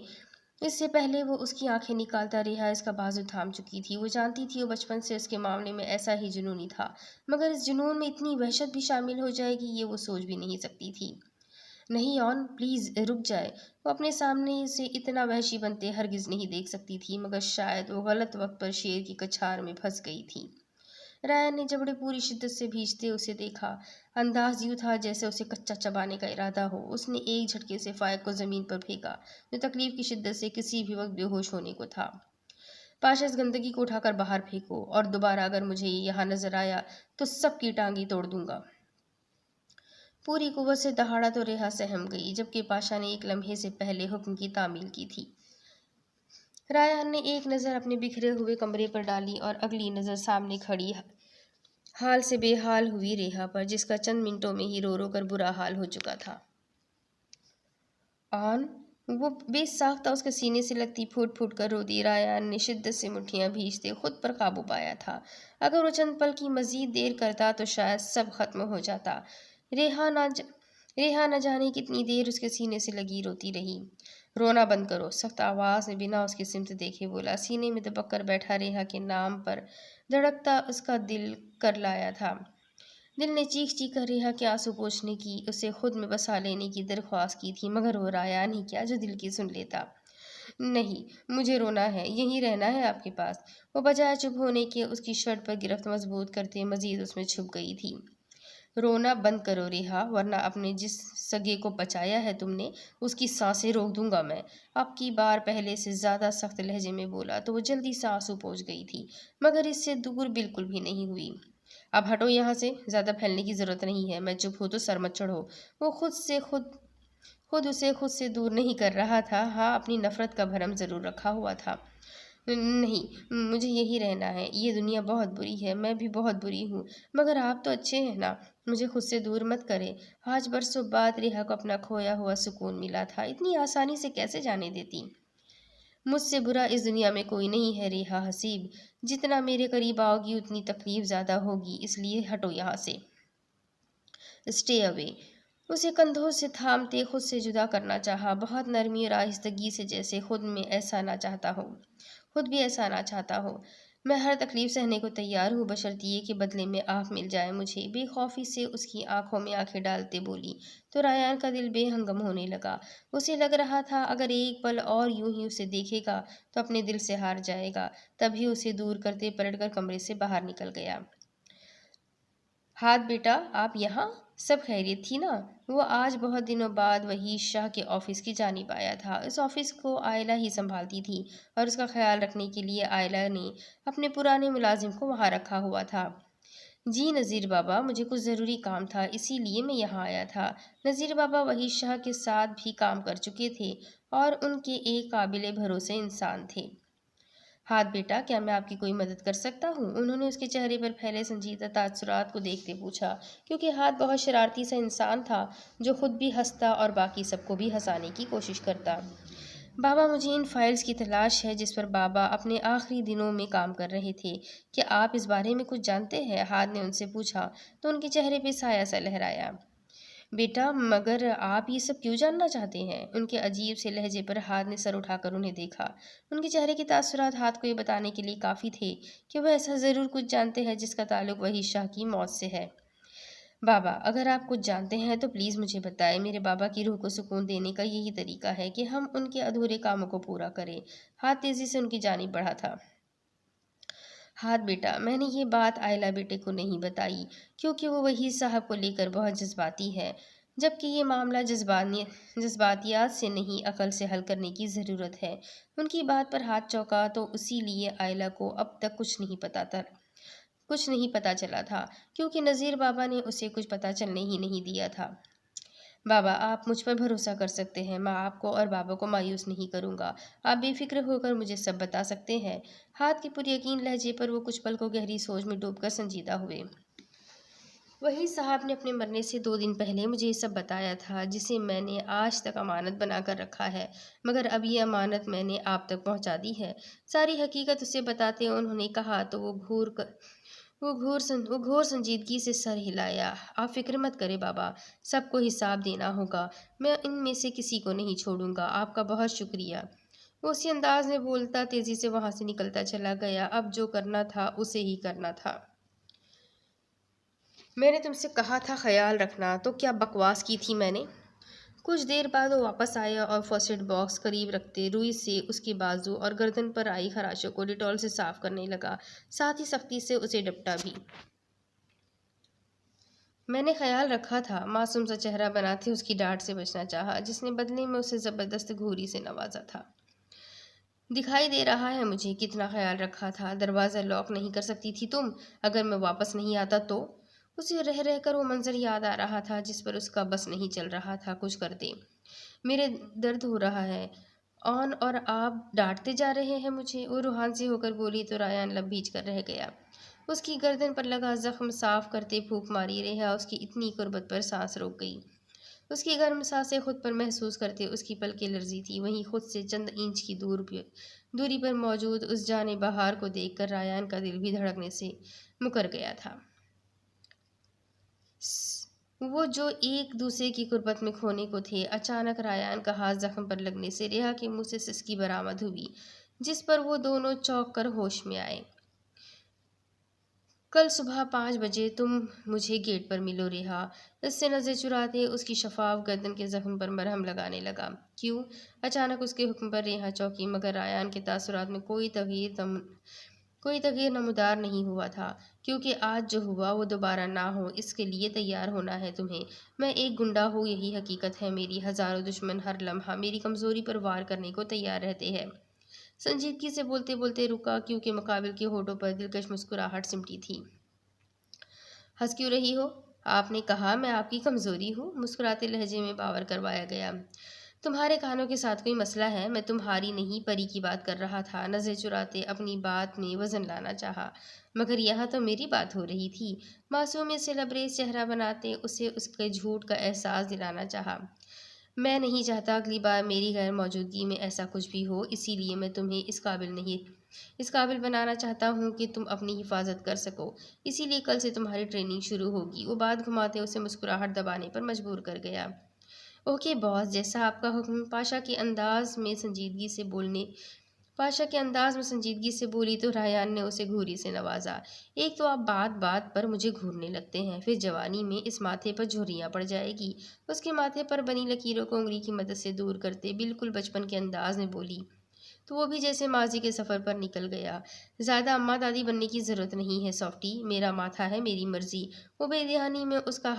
اس سے پہلے وہ اس کی آنکھیں نکالتا ریحا اس کا بازو تھام چکی تھی۔ وہ جانتی تھی وہ بچپن سے اس کے معاملے میں ایسا ہی جنونی تھا، مگر اس جنون میں اتنی وحشت بھی شامل ہو جائے گی یہ وہ سوچ بھی نہیں سکتی تھی۔ نہیں آن، پلیز رک جائے۔ وہ اپنے سامنے سے اتنا وحشی بنتے ہرگز نہیں دیکھ سکتی تھی، مگر شاید وہ غلط وقت پر شیر کی کچھار میں پھنس گئی تھی۔ رایان نے جبڑے پوری شدت سے بھینچتے اسے دیکھا۔ انداز یوں تھا جیسے اسے کچا چبانے کا ارادہ ہو۔ اس نے ایک جھٹکے سے فائق کو زمین پر پھینکا، جو تکلیف کی شدت سے کسی بھی وقت بے ہوش ہونے کو تھا۔ پاشا، اس گندگی کو اٹھا کر باہر پھینکو، اور دوبارہ اگر مجھے یہ یہاں نظر آیا تو سب کی ٹانگیں توڑ دوں گا۔ پوری قوت سے دہاڑا تو ریحا سہم گئی، جبکہ پاشا نے ایک لمحے سے پہلے حکم کی تعمیل کی تھی۔ رایان نے ایک نظر اپنے بکھرے ہوئے کمرے پر ڈالی اور اگلی نظر سامنے کھڑی حال سے بے حال ہوئی ریحا پر، جس کا چند منٹوں میں ہی رو رو کر برا حال ہو چکا تھا۔ آن، وہ بے ساختہ اس کے سینے سے لگتی پھوٹ پھوٹ کر رو دی۔ رایان نے شدت سے مٹھیاں بھینچتے خود پر قابو پایا تھا۔ اگر وہ چند پل کی مزید دیر کرتا تو شاید سب ختم ہو جاتا۔ ریحا نہ جانے کتنی دیر اس کے سینے سے لگی روتی رہی۔ رونا بند کرو، سخت آواز میں بنا اس کی سمت دیکھے بولا۔ سینے میں دبک کر بیٹھا ریحا کے نام پر دھڑکتا اس کا دل کر لایا تھا۔ دل نے چیخ چیخ کر ریحا کے آنسو پوچھنے کی، اسے خود میں بسا لینے کی درخواست کی تھی، مگر وہ رایان ہی کیا جو دل کی سن لیتا۔ نہیں، مجھے رونا ہے، یہیں رہنا ہے آپ کے پاس۔ وہ بجائے چپ ہونے کے اس کی شرٹ پر گرفت مضبوط کرتے مزید اس میں چھپ گئی تھی۔ رونا بند کرو ریحا، ورنہ اپنے جس سگے کو بچایا ہے تم نے، اس کی سانسیں روک دوں گا میں۔ اب کی بار پہلے سے زیادہ سخت لہجے میں بولا تو وہ جلدی سے آنسو پوچھ گئی تھی، مگر اس سے دور بالکل بھی نہیں ہوئی۔ اب ہٹو یہاں سے، زیادہ پھیلنے کی ضرورت نہیں ہے، میں چپ ہوں تو سر مت چڑھو۔ وہ خود اسے خود سے دور نہیں کر رہا تھا، ہاں اپنی نفرت کا بھرم ضرور رکھا ہوا تھا۔ نہیں، مجھے یہی رہنا ہے، یہ دنیا بہت بری ہے، میں بھی بہت بری ہوں، مگر آپ تو اچھے ہیں نا، مجھے خود سے دور مت کرے۔ آج برسوں بعد ریحا کو اپنا کھویا ہوا سکون ملا تھا، اتنی آسانی سے کیسے جانے دیتی؟ مجھ سے برا اس دنیا میں کوئی نہیں ہے ریحا حسیب، جتنا میرے قریب آؤ گی اتنی تکلیف زیادہ ہوگی، اس لیے ہٹو یہاں سے، اسٹے اوے۔ اسے کندھوں سے تھامتے خود سے جدا کرنا چاہا، بہت نرمی اور آہستگی سے، جیسے خود بھی ایسا نہ چاہتا ہو۔ میں ہر تکلیف سہنے کو تیار ہوں، بشرط یہ کہ بدلے میں آپ مل جائیں مجھے۔ بے خوفی سے اس کی آنکھوں میں آنکھیں ڈالتے بولی تو رایان کا دل بے ہنگم ہونے لگا۔ اسے لگ رہا تھا اگر ایک پل اور یوں ہی اسے دیکھے گا تو اپنے دل سے ہار جائے گا۔ تبھی اسے دور کرتے پلٹ کر کمرے سے باہر نکل گیا۔ ہاتھ بیٹا، آپ یہاں؟ سب خیریت تھی نا؟ وہ آج بہت دنوں بعد وحید شاہ کے آفس کی جانب آیا تھا۔ اس آفس کو عائلہ ہی سنبھالتی تھی اور اس کا خیال رکھنے کے لیے عائلہ نے اپنے پرانے ملازم کو وہاں رکھا ہوا تھا۔ جی نذیر بابا، مجھے کچھ ضروری کام تھا، اسی لیے میں یہاں آیا تھا۔ نذیر بابا وحید شاہ کے ساتھ بھی کام کر چکے تھے اور ان کے ایک قابل بھروسے انسان تھے۔ ہاتھ بیٹا، کیا میں آپ کی کوئی مدد کر سکتا ہوں؟ انہوں نے اس کے چہرے پر پھیلے سنجیدہ تاثرات کو دیکھتے پوچھا، کیونکہ ہاتھ بہت شرارتی سا انسان تھا جو خود بھی ہنستا اور باقی سب کو بھی ہنسانے کی کوشش کرتا۔ بابا مجھے ان فائلز کی تلاش ہے جس پر بابا اپنے آخری دنوں میں کام کر رہے تھے۔ کیا آپ اس بارے میں کچھ جانتے ہیں؟ ہاد نے ان سے پوچھا تو ان کے چہرے پہ سایہ سا لہرایا۔ بیٹا مگر آپ یہ سب کیوں جاننا چاہتے ہیں؟ ان کے عجیب سے لہجے پر ہاد نے سر اٹھا کر انہیں دیکھا۔ ان کے چہرے کے تاثرات ہاد کو یہ بتانے کے لیے کافی تھے کہ وہ ایسا ضرور کچھ جانتے ہیں جس کا تعلق وحید شاہ کی موت سے ہے۔ بابا اگر آپ کچھ جانتے ہیں تو پلیز مجھے بتائیں۔ میرے بابا کی روح کو سکون دینے کا یہی طریقہ ہے کہ ہم ان کے ادھورے کاموں کو پورا کریں۔ ہاتھ تیزی سے ان کی جانب بڑھا تھا۔ ہاتھ بیٹا میں نے یہ بات آئلہ بیٹے کو نہیں بتائی کیونکہ وہ وحید صاحب کو لے کر بہت جذباتی ہے، جبکہ یہ معاملہ جذباتیات سے نہیں عقل سے حل کرنے کی ضرورت ہے۔ ان کی بات پر ہاتھ چونکا تو اسی لیے آئلہ کو اب تک کچھ نہیں پتا چلا تھا کیونکہ نذیر بابا نے اسے کچھ پتا چلنے ہی نہیں دیا تھا۔ بابا آپ مجھ پر بھروسہ کر سکتے ہیں، میں آپ کو اور بابا کو مایوس نہیں کروں گا، آپ بے فکر ہو کر مجھے سب بتا سکتے ہیں۔ ہاتھ کے پر یقین لہجے پر وہ کچھ پل کو گہری سوچ میں ڈوب کر سنجیدہ ہوئے۔ وحید صاحب نے اپنے مرنے سے 2 دن پہلے مجھے یہ سب بتایا تھا جسے میں نے آج تک امانت بنا کر رکھا ہے، مگر اب یہ امانت میں نے آپ تک پہنچا دی ہے۔ ساری حقیقت اسے بتاتے انہوں نے کہا تو وہ گھور سنجیدگی سے سر ہلایا۔ آپ فکر مت کریں بابا، سب کو حساب دینا ہوگا، میں ان میں سے کسی کو نہیں چھوڑوں گا، آپ کا بہت شکریہ۔ وہ اسی انداز میں بولتا تیزی سے وہاں سے نکلتا چلا گیا۔ اب جو کرنا تھا اسے ہی کرنا تھا۔ میں نے تم سے کہا تھا خیال رکھنا، تو کیا بکواس کی تھی میں نے؟ کچھ دیر بعد وہ واپس آیا اور فرسٹ ایڈ باکس قریب رکھتے روئی سے اس کے بازو اور گردن پر آئی خراشوں کو ڈیٹول سے صاف کرنے لگا، ساتھ ہی سختی سے اسے ڈپٹا بھی۔ میں نے خیال رکھا تھا، معصوم سا چہرہ بناتے اس کی ڈانٹ سے بچنا چاہا جس نے بدلے میں اسے زبردست گھوری سے نوازا تھا۔ دکھائی دے رہا ہے مجھے کتنا خیال رکھا تھا۔ دروازہ لاک نہیں کر سکتی تھی تم؟ اگر میں واپس نہیں آتا تو؟ اسے رہ رہ کر وہ منظر یاد آ رہا تھا جس پر اس کا بس نہیں چل رہا تھا کچھ کر دے۔ میرے درد ہو رہا ہے آن اور آپ ڈانٹتے جا رہے ہیں مجھے، وہ روحان سے ہو کر بولی تو رایان لب بھیج کر رہ گیا۔ اس کی گردن پر لگا زخم صاف کرتے پھونک ماری رہا اس کی اتنی قربت پر سانس روک گئی۔ اس کی گرم سانسیں خود پر محسوس کرتے اس کی پلکیں لرزی تھی، وہیں خود سے چند انچ کی دوری پر موجود اس جان بہار کو دیکھ کر رایان کا دل بھی دھڑکنے سے مکر گیا تھا۔ وہ جو ایک دوسرے کی قربت میں کھونے کو تھے، اچانک رایان کا ہاتھ زخم پر لگنے سے ریحا کے منہ سے سسکی برآمد ہوئی جس پر وہ دونوں چونک کر ہوش میں آئے۔ کل صبح 5 بجے تم مجھے گیٹ پر ملو ریحا۔ اس سے نظر چراتے اس کی شفاف گردن کے زخم پر مرہم لگانے لگا۔ کیوں؟ اچانک اس کے حکم پر ریحا چونکی، مگر رایان کے تاثرات میں کوئی تغیر نمودار نہیں ہوا تھا۔ کیونکہ آج جو ہوا وہ دوبارہ نہ ہو اس کے لیے تیار ہونا ہے تمہیں۔ میں ایک گنڈا ہوں، یہی حقیقت ہے میری۔ ہزاروں دشمن ہر لمحہ میری کمزوری پر وار کرنے کو تیار رہتے ہیں۔ سنجیدگی سے بولتے بولتے رکا کیونکہ مقابل کے ہونٹوں پر دلکش مسکراہٹ سمٹی تھی۔ ہنس کیوں رہی ہو؟ آپ نے کہا میں آپ کی کمزوری ہوں؟ مسکراتے لہجے میں باور کروایا گیا۔ تمہارے کانوں کے ساتھ کوئی مسئلہ ہے؟ میں تمہاری نہیں پری کی بات کر رہا تھا۔ نظر چراتے اپنی بات میں وزن لانا چاہا، مگر یہاں تو میری بات ہو رہی تھی۔ معصومیت سے لبریز چہرہ بناتے اسے اس کے جھوٹ کا احساس دلانا چاہا۔ میں نہیں چاہتا اگلی بار میری غیر موجودگی میں ایسا کچھ بھی ہو، اسی لیے میں تمہیں اس قابل بنانا چاہتا ہوں کہ تم اپنی حفاظت کر سکو۔ اسی لیے کل سے تمہاری ٹریننگ شروع ہوگی۔ وہ بات گھماتے اسے مسکراہٹ دبانے پر مجبور کر گیا۔ اوکے باس، جیسا آپ کا حکم۔ پاشا کے انداز میں سنجیدگی سے بولی تو رایان نے اسے گھوری سے نوازا۔ ایک تو آپ بات بات پر مجھے گھورنے لگتے ہیں، پھر جوانی میں اس ماتھے پر جھریاں پڑ جائے گی۔ اس کے ماتھے پر بنی لکیروں کو انگلی کی مدد سے دور کرتے بالکل بچپن کے انداز میں بولی تو وہ بھی جیسے ماضی کے سفر پر نکل گیا۔ زیادہ اماں دادی بننے کی ضرورت نہیں ہے سافٹی، میرا ماتھا ہے میری مرضی۔ وہ بے دھیانی میں اس کا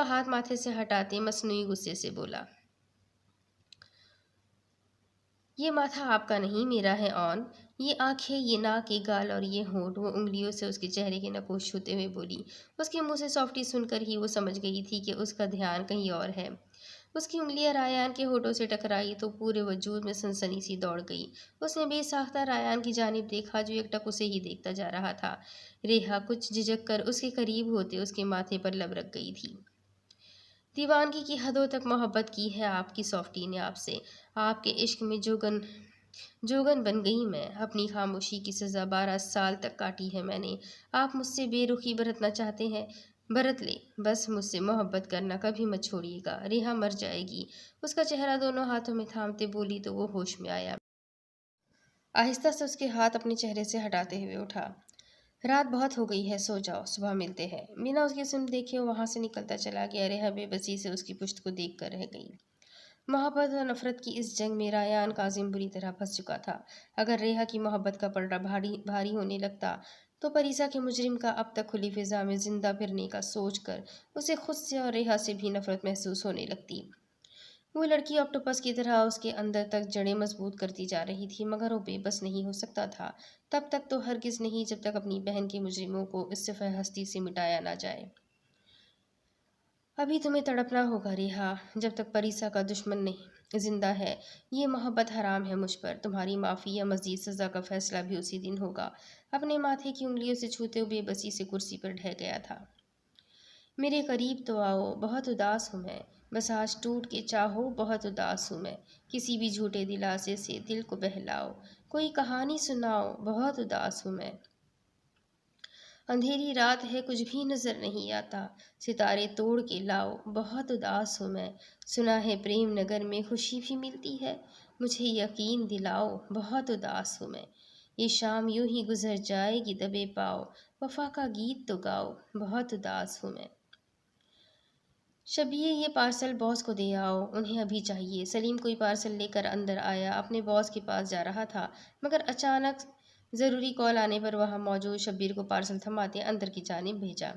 ہاتھ ماتھے سے ہٹاتے مصنوعی غصے سے بولا۔ یہ ماتھا آپ کا نہیں میرا ہے آن، یہ آنکھیں، یہ ناک، یہ گال اور یہ ہونٹ۔ وہ انگلیوں سے اس کے چہرے کے نقوش چھوتے ہوئے بولی۔ اس کے منہ سے سافٹی سن کر ہی وہ سمجھ گئی تھی کہ اس کا دھیان کہیں اور ہے۔ اس کی انگلیاں رایان کے ہونٹوں سے ٹکرائی تو پورے وجود میں سنسنی سی دوڑ گئی۔ اس نے بے ساختہ رایان کی جانب دیکھا جو یکٹک اسے ہی دیکھتا جا رہا تھا۔ ریحا کچھ جھجک کر اس کے قریب ہوتے اس کے ماتھے پر لب رکھ گئی تھی۔ دیوانگی کی حدوں تک محبت کی ہے آپ کی سافٹی نے آپ سے، آپ کے عشق میں جوگن بن گئی میں، اپنی خاموشی کی سزا 12 سال تک کاٹی ہے میں نے۔ آپ مجھ سے بے رخی برتنا چاہتے ہیں، برت لے، بس مجھ سے محبت کرنا کبھی مت چھوڑیے گا، ریحا مر جائے گی۔ اس کا چہرہ دونوں ہاتھوں میں تھامتے بولی تو وہ ہوش میں آیا۔ آہستہ سے اس کے ہاتھ اپنے چہرے سے ہٹاتے ہوئے اٹھا۔ رات بہت ہو گئی ہے، سو جاؤ، صبح ملتے ہیں۔ بنا اس کی سمت دیکھے وہ وہاں سے نکلتا چلا گیا۔ ریحا بے بسی سے اس کی پشت کو دیکھ کر رہ گئی۔ محبت اور نفرت کی اس جنگ میں ریان کاظم بری طرح پھنس چکا تھا۔ اگر ریحا کی محبت کا پلڑا بھاری ہونے لگتا تو پریسا کے مجرم کا اب تک کھلی فضا میں زندہ پھرنے کا سوچ کر اسے خود سے اور ریحا سے بھی نفرت محسوس ہونے لگتی۔ وہ لڑکی آکٹوپس کی طرح اس کے اندر تک جڑیں مضبوط کرتی جا رہی تھی، مگر وہ بے بس نہیں ہو سکتا تھا، تب تک تو ہرگز نہیں جب تک اپنی بہن کے مجرموں کو اس صفحہ ہستی سے مٹایا نہ جائے۔ ابھی تمہیں تڑپنا ہوگا ریحا، جب تک پریسا کا دشمن نہیں زندہ ہے۔ یہ محبت حرام ہے مجھ پر، تمہاری معافی یا مزید سزا کا فیصلہ بھی اسی دن ہوگا۔ اپنے ماتھے کی انگلیوں سے چھوتے ہوئے بے بسی سے کرسی پر ڈھہ گیا تھا۔ میرے قریب تو آؤ، بہت اداس ہوں میں، بس آج ٹوٹ کے چاہو، بہت اداس ہوں میں، کسی بھی جھوٹے دلاسے سے دل کو بہلاؤ، کوئی کہانی سناؤ، بہت اداس ہوں میں۔ اندھیری رات ہے، کچھ بھی نظر نہیں آتا، ستارے توڑ کے لاؤ، بہت اداس ہوں میں۔ سنا ہے پریم نگر میں خوشی بھی ملتی ہے، مجھے یقین دلاؤ، بہت اداس ہوں میں۔ یہ شام یوں ہی گزر جائے گی دبے پاؤ، وفا کا گیت تو گاؤ، بہت اداس ہوں میں۔ شبیہ یہ پارسل باس کو دے آؤ، انہیں ابھی چاہیے۔ سلیم کوئی پارسل لے کر اندر آیا، اپنے باس کے پاس جا رہا تھا، مگر اچانک ضروری کال آنے پر وہاں موجود شبیر کو پارسل تھماتے اندر کی جانب بھیجا۔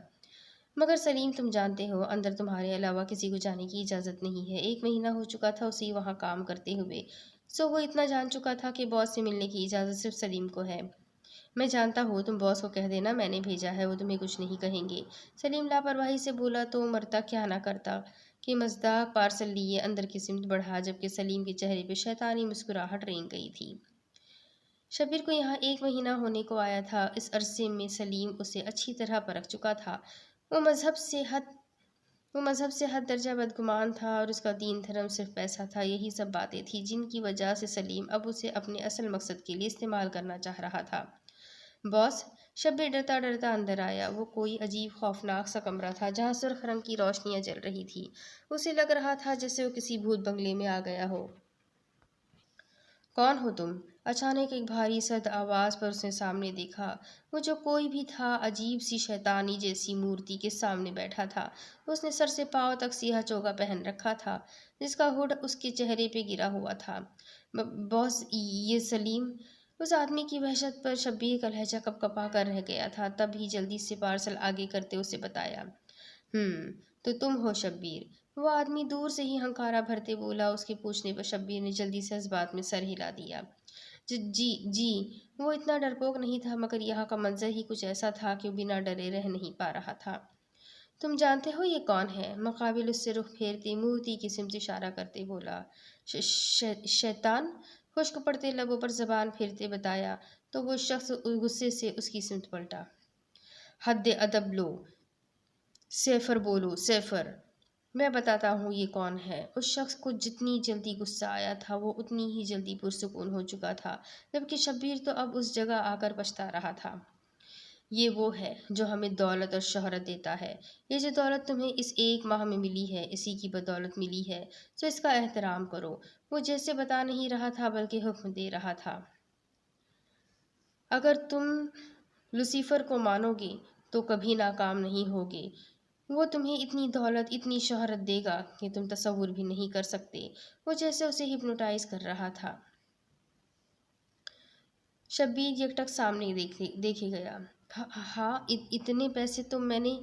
مگر سلیم تم جانتے ہو اندر تمہارے علاوہ کسی کو جانے کی اجازت نہیں ہے۔ 1 مہینہ ہو چکا تھا اسے وہاں کام کرتے ہوئے، سو وہ اتنا جان چکا تھا کہ باس سے ملنے کی اجازت صرف سلیم کو ہے۔ میں جانتا ہوں، تم باس کو کہہ دینا میں نے بھیجا ہے، وہ تمہیں کچھ نہیں کہیں گے۔ سلیم لاپرواہی سے بولا تو مرتا کیا نہ کرتا کہ مصداق پارسل لیے اندر کی سمت بڑھا، جبکہ سلیم کے چہرے پہ شیطانی مسکراہٹ رینگ گئی تھی۔ شبیر کو یہاں 1 مہینہ ہونے کو آیا تھا۔ اس عرصے میں سلیم اسے اچھی طرح پرکھ چکا تھا۔ وہ مذہب سے حد درجہ بدگمان تھا اور اس کا دین دھرم صرف پیسہ تھا۔ یہی سب باتیں تھیں جن کی وجہ سے سلیم اب اسے اپنے اصل مقصد کے لیے استعمال کرنا چاہ رہا تھا۔ باس، شبیر ڈرتا ڈرتا اندر آیا۔ وہ کوئی عجیب خوفناک سا کمرہ تھا جہاں سرخ رنگ کی روشنیاں جل رہی تھی۔ اسے لگ رہا تھا جیسے وہ کسی بھوت بنگلے میں آ گیا ہو۔ کون ہو تم؟ اچانک ایک بھاری سرد آواز پر اس نے سامنے دیکھا۔ وہ جو کوئی بھی تھا عجیب سی شیطانی جیسی مورتی کے سامنے بیٹھا تھا۔ اس نے سر سے پاؤں تک سیاہ چوگا پہن رکھا تھا جس کا ہوڈ اس کے چہرے پہ گرا ہوا تھا۔ باس، یہ سلیم۔ اس آدمی کی وحشت پر شبیر کا لہجہ کپ کپا کر رہ گیا تھا، تب ہی جلدی سے پارسل آگے کرتے اسے بتایا۔ تو تم ہو شبیر؟ وہ آدمی دور سے ہی ہنکارا بھرتے بولا۔ اس کے پوچھنے پر شبیر نے جلدی سے اس بات میں سر ہلا دیا۔ جی۔ وہ اتنا ڈرپوک نہیں تھا، مگر یہاں کا منظر ہی کچھ ایسا تھا کہ وہ بنا ڈرے رہ نہیں پا رہا تھا۔ تم جانتے ہو یہ کون ہے؟ مقابل اس سے رخ پھیرتے مورتی کی سمت اشارہ کرتے بولا۔ شیطان؟ خشک پڑتے لبوں پر زبان پھیرتے بتایا تو وہ شخص غصے سے اس کی سمت پلٹا۔ حد ادب لو، سیفر بولو، سیفر۔ میں بتاتا ہوں یہ کون ہے۔ اس شخص کو جتنی جلدی غصہ آیا تھا وہ اتنی ہی جلدی پرسکون ہو چکا تھا، جبکہ شبیر تو اب اس جگہ آ کر پچھتا رہا تھا۔ یہ وہ ہے جو ہمیں دولت اور شہرت دیتا ہے۔ یہ جو دولت تمہیں اس 1 ماہ میں ملی ہے، اسی کی بدولت ملی ہے، تو اس کا احترام کرو۔ وہ جیسے بتا نہیں رہا تھا بلکہ حکم دے رہا تھا۔ اگر تم لوسیفر کو مانو گے تو کبھی ناکام نہیں ہوگے۔ وہ تمہیں اتنی دولت، اتنی شہرت دے گا کہ تم تصور بھی نہیں کر سکتے۔ وہ جیسے اسے ہپنوٹائز کر رہا تھا۔ شبیر یکٹک سامنے دیکھے گیا۔ ہاں، اتنے پیسے تو میں نے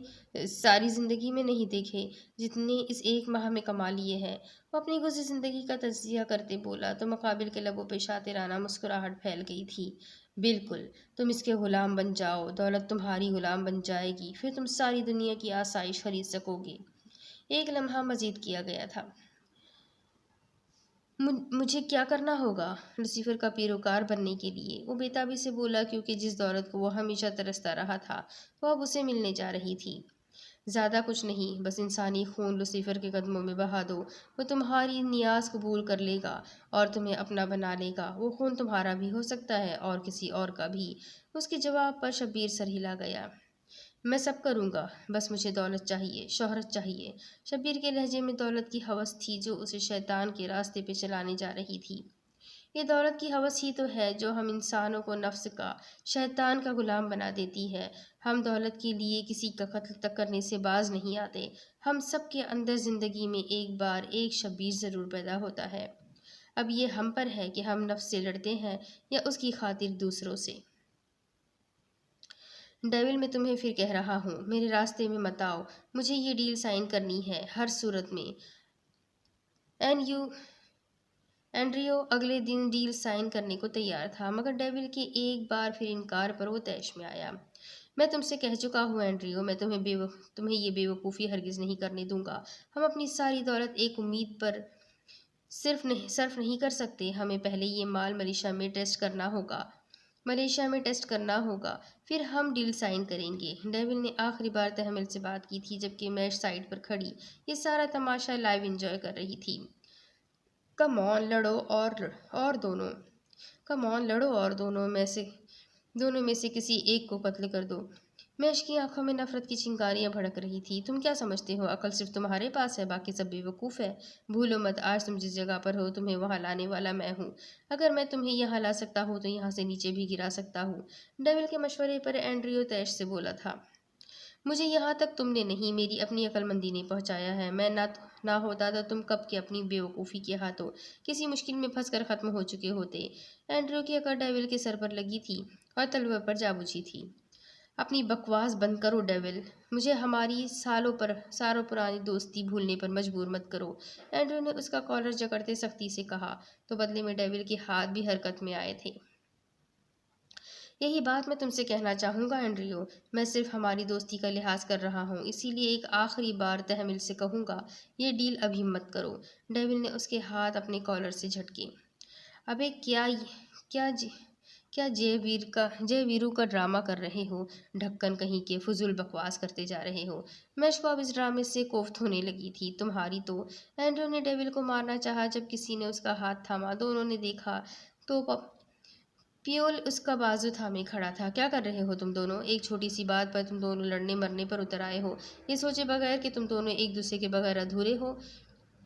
ساری زندگی میں نہیں دیکھے جتنے اس 1 ماہ میں کما لیے ہیں۔ وہ اپنی گزری زندگی کا تجزیہ کرتے بولا تو مقابل کے لبوں پہ شاطرانہ مسکراہٹ پھیل گئی تھی۔ بالکل، تم اس کے غلام بن جاؤ، دولت تمہاری غلام بن جائے گی، پھر تم ساری دنیا کی آسائش خرید سکو گے۔ 1 لمحہ مزید کیا گیا تھا۔ مجھے کیا کرنا ہوگا لوسیفر کا پیروکار بننے کے لیے؟ وہ بےتابی سے بولا، کیونکہ جس دولت کو وہ ہمیشہ ترستا رہا تھا وہ اب اسے ملنے جا رہی تھی۔ زیادہ کچھ نہیں، بس انسانی خون لوسیفر کے قدموں میں بہا دو، وہ تمہاری نیاز قبول کر لے گا اور تمہیں اپنا بنا لے گا۔ وہ خون تمہارا بھی ہو سکتا ہے اور کسی اور کا بھی۔ اس کے جواب پر شبیر سر ہلا گیا۔ میں سب کروں گا، بس مجھے دولت چاہیے، شہرت چاہیے۔ شبیر کے لہجے میں دولت کی ہوس تھی جو اسے شیطان کے راستے پہ چلانے جا رہی تھی۔ یہ دولت کی ہوس ہی تو ہے جو ہم انسانوں کو نفس کا، شیطان کا غلام بنا دیتی ہے۔ ہم دولت کے لیے کسی کا قتل تک کرنے سے باز نہیں آتے۔ ہم سب کے اندر زندگی میں ایک بار ایک شبیر ضرور پیدا ہوتا ہے۔ اب یہ ہم پر ہے کہ ہم نفس سے لڑتے ہیں یا اس کی خاطر دوسروں سے۔ ڈیول، میں تمہیں پھر کہہ رہا ہوں، میرے راستے میں مت آؤ۔ مجھے یہ ڈیل سائن کرنی ہے، ہر صورت میں۔ اینڈریو اگلے دن ڈیل سائن کرنے کو تیار تھا، مگر ڈیول کے ایک بار پھر انکار پر وہ طیش میں آیا۔ میں تم سے کہہ چکا ہوں اینڈریو، میں تمہیں یہ بے وقوفی ہرگز نہیں کرنے دوں گا۔ ہم اپنی ساری دولت ایک امید پر صرف نہیں کر سکتے۔ ہمیں پہلے یہ مال ملیشیا میں ٹیسٹ کرنا ہوگا، پھر ہم ڈیل سائن کریں گے۔ ڈیول نے آخری بار تحمل سے بات کی تھی جبکہ میش سائٹ پر کھڑی یہ سارا تماشا لائیو انجوائے کر رہی تھی۔ کم آن، لڑو اور دونوں میں سے کسی ایک کو قتل کر دو۔ میش کی آنکھوں میں نفرت کی چنگاریاں بھڑک رہی تھی۔ تم کیا سمجھتے ہو عقل صرف تمہارے پاس ہے، باقی سب بے وقوف ہے؟ بھولو مت، آج تم جس جگہ پر ہو تمہیں وہاں لانے والا میں ہوں۔ اگر میں تمہیں یہاں لا سکتا ہوں تو یہاں سے نیچے بھی گرا سکتا ہوں۔ ڈیول کے مشورے پر اینڈریو طیش سے بولا تھا۔ مجھے یہاں تک تم نے نہیں، میری اپنی عقل مندی نے پہنچایا ہے۔ میں نہ ہوتا تو تم کب کے اپنی بے وقوفی کے ہاتھوں کسی مشکل میں پھنس کر ختم ہو چکے ہوتے۔ اینڈریو کی عقل ڈیول کے سر پر لگی تھی اور تلوے پر جا بجھی تھی۔ اپنی بکواس بند کرو ڈیول، مجھے ہماری سالوں پرانی دوستی بھولنے پر مجبور مت کرو۔ اینڈریو نے اس کا کالر جکڑتے سختی سے کہا، تو بدلے میں ڈیول کے ہاتھ بھی حرکت میں آئے تھے۔ یہی بات میں تم سے کہنا چاہوں گا اینڈریو، میں صرف ہماری دوستی کا لحاظ کر رہا ہوں، اسی لیے ایک آخری بار تحمل سے کہوں گا، یہ ڈیل ابھی مت کرو۔ ڈیول نے اس کے ہاتھ اپنے کالر سے جھٹکے۔ ابے کیا جے ویرو کا ڈرامہ کر رہے ہو؟ ڈھکن کہیں کے، فضول بکواس کرتے جا رہے ہو۔ میش کو اب اس ڈرامے سے کوفت ہونے لگی تھی۔ تمہاری تو۔ اینڈریو نے ڈیول کو مارنا چاہا جب کسی نے اس کا ہاتھ تھاما۔ دونوں نے دیکھا تو پیول اس کا بازو تھامے کھڑا تھا۔ کیا کر رہے ہو تم دونوں؟ ایک چھوٹی سی بات پر تم دونوں لڑنے مرنے پر اتر آئے ہو، یہ سوچے بغیر کہ تم دونوں ایک دوسرے کے بغیر ادھورے ہو۔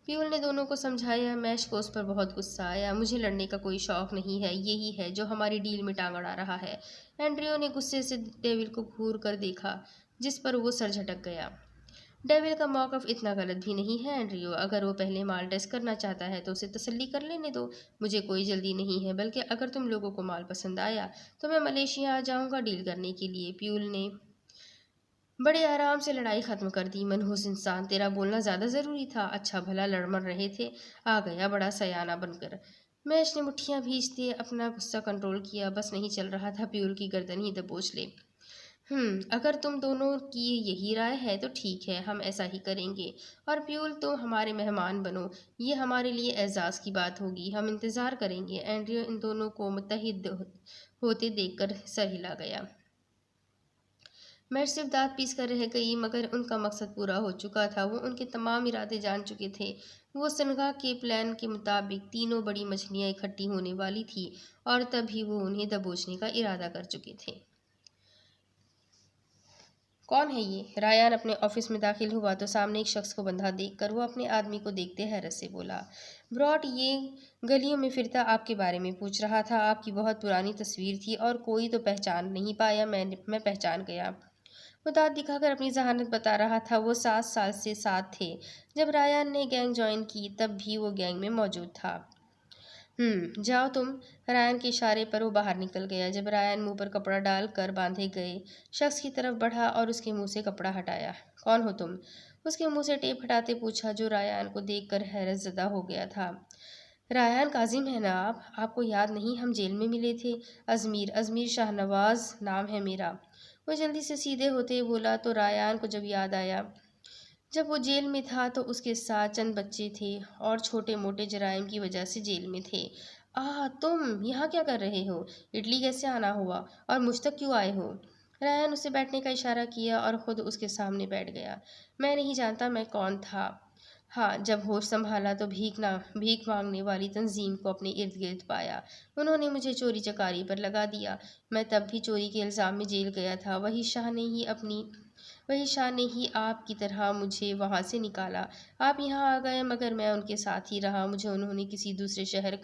پیول نے دونوں کو سمجھایا۔ میش کو اس پر بہت غصہ آیا۔ مجھے لڑنے کا کوئی شوق نہیں ہے، یہی ہے جو ہماری ڈیل میں ٹانگ اڑا رہا ہے۔ اینڈریو نے غصے سے ڈیول کو گھور کر دیکھا جس پر وہ سر جھٹک گیا۔ ڈیول کا موقف اتنا غلط بھی نہیں ہے اینڈریو، اگر وہ پہلے مال ٹیسٹ کرنا چاہتا ہے تو اسے تسلی کر لینے دو۔ مجھے کوئی جلدی نہیں ہے، بلکہ اگر تم لوگوں کو مال پسند آیا تو میں ملیشیا آ جاؤں گا ڈیل کرنے کے لیے۔ پیول نے بڑے آرام سے لڑائی ختم کر دی۔ منحوس انسان، تیرا بولنا زیادہ ضروری تھا، اچھا بھلا لڑ مر رہے تھے، آ گیا بڑا سیانہ بن کر۔ میش نے مٹھیاں بھیجتے اپنا غصہ کنٹرول کیا، بس نہیں چل رہا تھا پیول کی گردن ہی دبوچ لے۔ اگر تم دونوں کی یہی رائے ہے تو ٹھیک ہے، ہم ایسا ہی کریں گے۔ اور پیول، تم ہمارے مہمان بنو، یہ ہمارے لیے اعزاز کی بات ہوگی، ہم انتظار کریں گے۔ اینڈریو ان دونوں کو متحد ہوتے دیکھ کر سر ہلا گیا۔ میش صرف دانت پیس کر رہ گئی، مگر ان کا مقصد پورا ہو چکا تھا۔ وہ ان کے تمام ارادے جان چکے تھے۔ وہ سنگا کے پلان کے مطابق تینوں بڑی مچھلیاں اکٹھی ہونے والی تھی اور تب ہی وہ انہیں دبوچنے کا ارادہ کر چکے تھے۔ کون ہے یہ؟ رایان اپنے آفس میں داخل ہوا تو سامنے ایک شخص کو بندھا دیکھ کر وہ اپنے آدمی کو دیکھتے حیرت سے بولا، براٹ یہ گلیوں میں پھرتا آپ کے بارے میں پوچھ رہا تھا، آپ کی بہت پرانی تصویر تھی اور کوئی تو پہچان نہیں پایا، میں پہچان گیا۔ وہ دانت دکھا کر اپنی ذہانت بتا رہا تھا۔ وہ 7 سال سے ساتھ تھے۔ جب رایان نے گینگ جوائن کی تب بھی وہ گینگ میں موجود تھا۔ جاؤ تم۔ رایان کے اشارے پر وہ باہر نکل گیا۔ جب رایان منہ پر کپڑا ڈال کر باندھے گئے شخص کی طرف بڑھا اور اس کے منہ سے کپڑا ہٹایا، کون ہو تم؟ اس کے منہ سے ٹیپ ہٹاتے پوچھا، جو رایان کو دیکھ کر حیرت زدہ ہو گیا تھا۔ رایان کاظم ہیں نا آپ کو یاد نہیں؟ ہم جیل میں ملے تھے۔ ازمیر شاہ نواز نام ہے میرا۔ وہ جلدی سے سیدھے ہوتے بولا تو رایان کو جب یاد آیا جب وہ جیل میں تھا تو اس کے ساتھ چند بچے تھے اور چھوٹے موٹے جرائم کی وجہ سے جیل میں تھے۔ تم یہاں کیا کر رہے ہو؟ اٹلی کیسے آنا ہوا اور مجھ تک کیوں آئے ہو؟ رایان اسے بیٹھنے کا اشارہ کیا اور خود اس کے سامنے بیٹھ گیا۔ میں نہیں جانتا میں کون تھا۔ ہاں، جب ہوش سنبھالا تو بھیک مانگنے والی تنظیم کو اپنے ارد گرد پایا۔ انہوں نے مجھے چوری چکاری پر لگا دیا۔ میں تب بھی چوری کے الزام میں جیل گیا تھا۔ وہی شاہ نے ہی آپ کی طرح مجھے وہاں سے نکالا۔ آپ یہاں آ گئے مگر میں ان کے ساتھ ہی رہا۔ مجھے انہوں نے کسی دوسرے شہر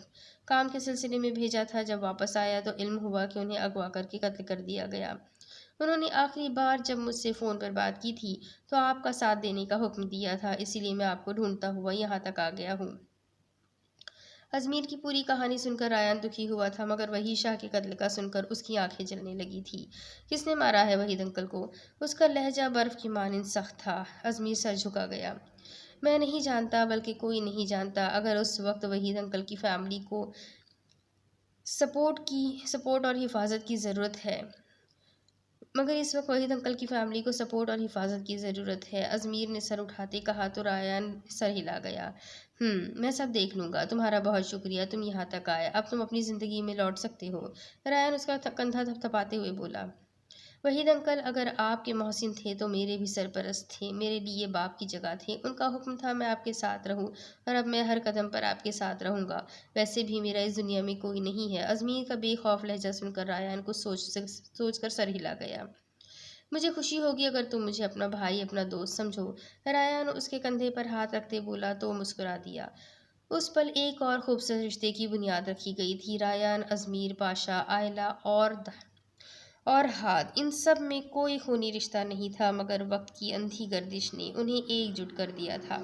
کام کے سلسلے میں بھیجا تھا۔ جب واپس آیا تو علم ہوا کہ انہیں اغوا کر کے قتل کر دیا گیا۔ انہوں نے آخری بار جب مجھ سے فون پر بات کی تھی تو آپ کا ساتھ دینے کا حکم دیا تھا، اسی لیے میں آپ کو ڈھونڈتا ہوا یہاں تک آ گیا ہوں۔ ازمیر کی پوری کہانی سن کر رایان دکھی ہوا تھا مگر وحید شاہ کے قتل کا سن کر اس کی آنکھیں جلنے لگی تھی۔ کس نے مارا ہے وحید انکل کو؟ اس کا لہجہ برف کی مانند سخت تھا۔ ازمیر سر جھکا گیا۔ میں نہیں جانتا، بلکہ کوئی نہیں جانتا۔ اگر اس وقت وحید انکل کی فیملی کو سپورٹ اور حفاظت کی ضرورت ہے مگر اس وقت وحید انکل کی فیملی کو سپورٹ اور حفاظت کی ضرورت ہے۔ ازمیر نے سر اٹھاتے کہا تو رایان سر ہلا گیا۔ میں سب دیکھ لوں گا۔ تمہارا بہت شکریہ، تم یہاں تک آئے۔ اب تم اپنی زندگی میں لوٹ سکتے ہو۔ رایان اس کا کندھا تھپتھپاتے ہوئے بولا۔ وحید انکل اگر آپ کے محسن تھے تو میرے بھی سرپرست تھے، میرے لیے باپ کی جگہ تھے۔ ان کا حکم تھا میں آپ کے ساتھ رہوں اور اب میں ہر قدم پر آپ کے ساتھ رہوں گا۔ ویسے بھی میرا اس دنیا میں کوئی نہیں ہے۔ ازمیر کا بے خوف لہجہ سن کر رایان کو سوچ کر سر ہلا گیا۔ مجھے خوشی ہوگی اگر تم مجھے اپنا بھائی، اپنا دوست سمجھو۔ رایان اس کے کندھے پر ہاتھ رکھتے بولا تو وہ مسکرا دیا۔ اس پل ایک اور خوبصورت رشتے کی بنیاد رکھی گئی تھی۔ رایان، ازمیر، پاشا، آئلہ اور ہاد، ان سب میں کوئی خونی رشتہ نہیں تھا مگر وقت کی اندھی گردش نے انہیں ایک جٹ کر دیا تھا۔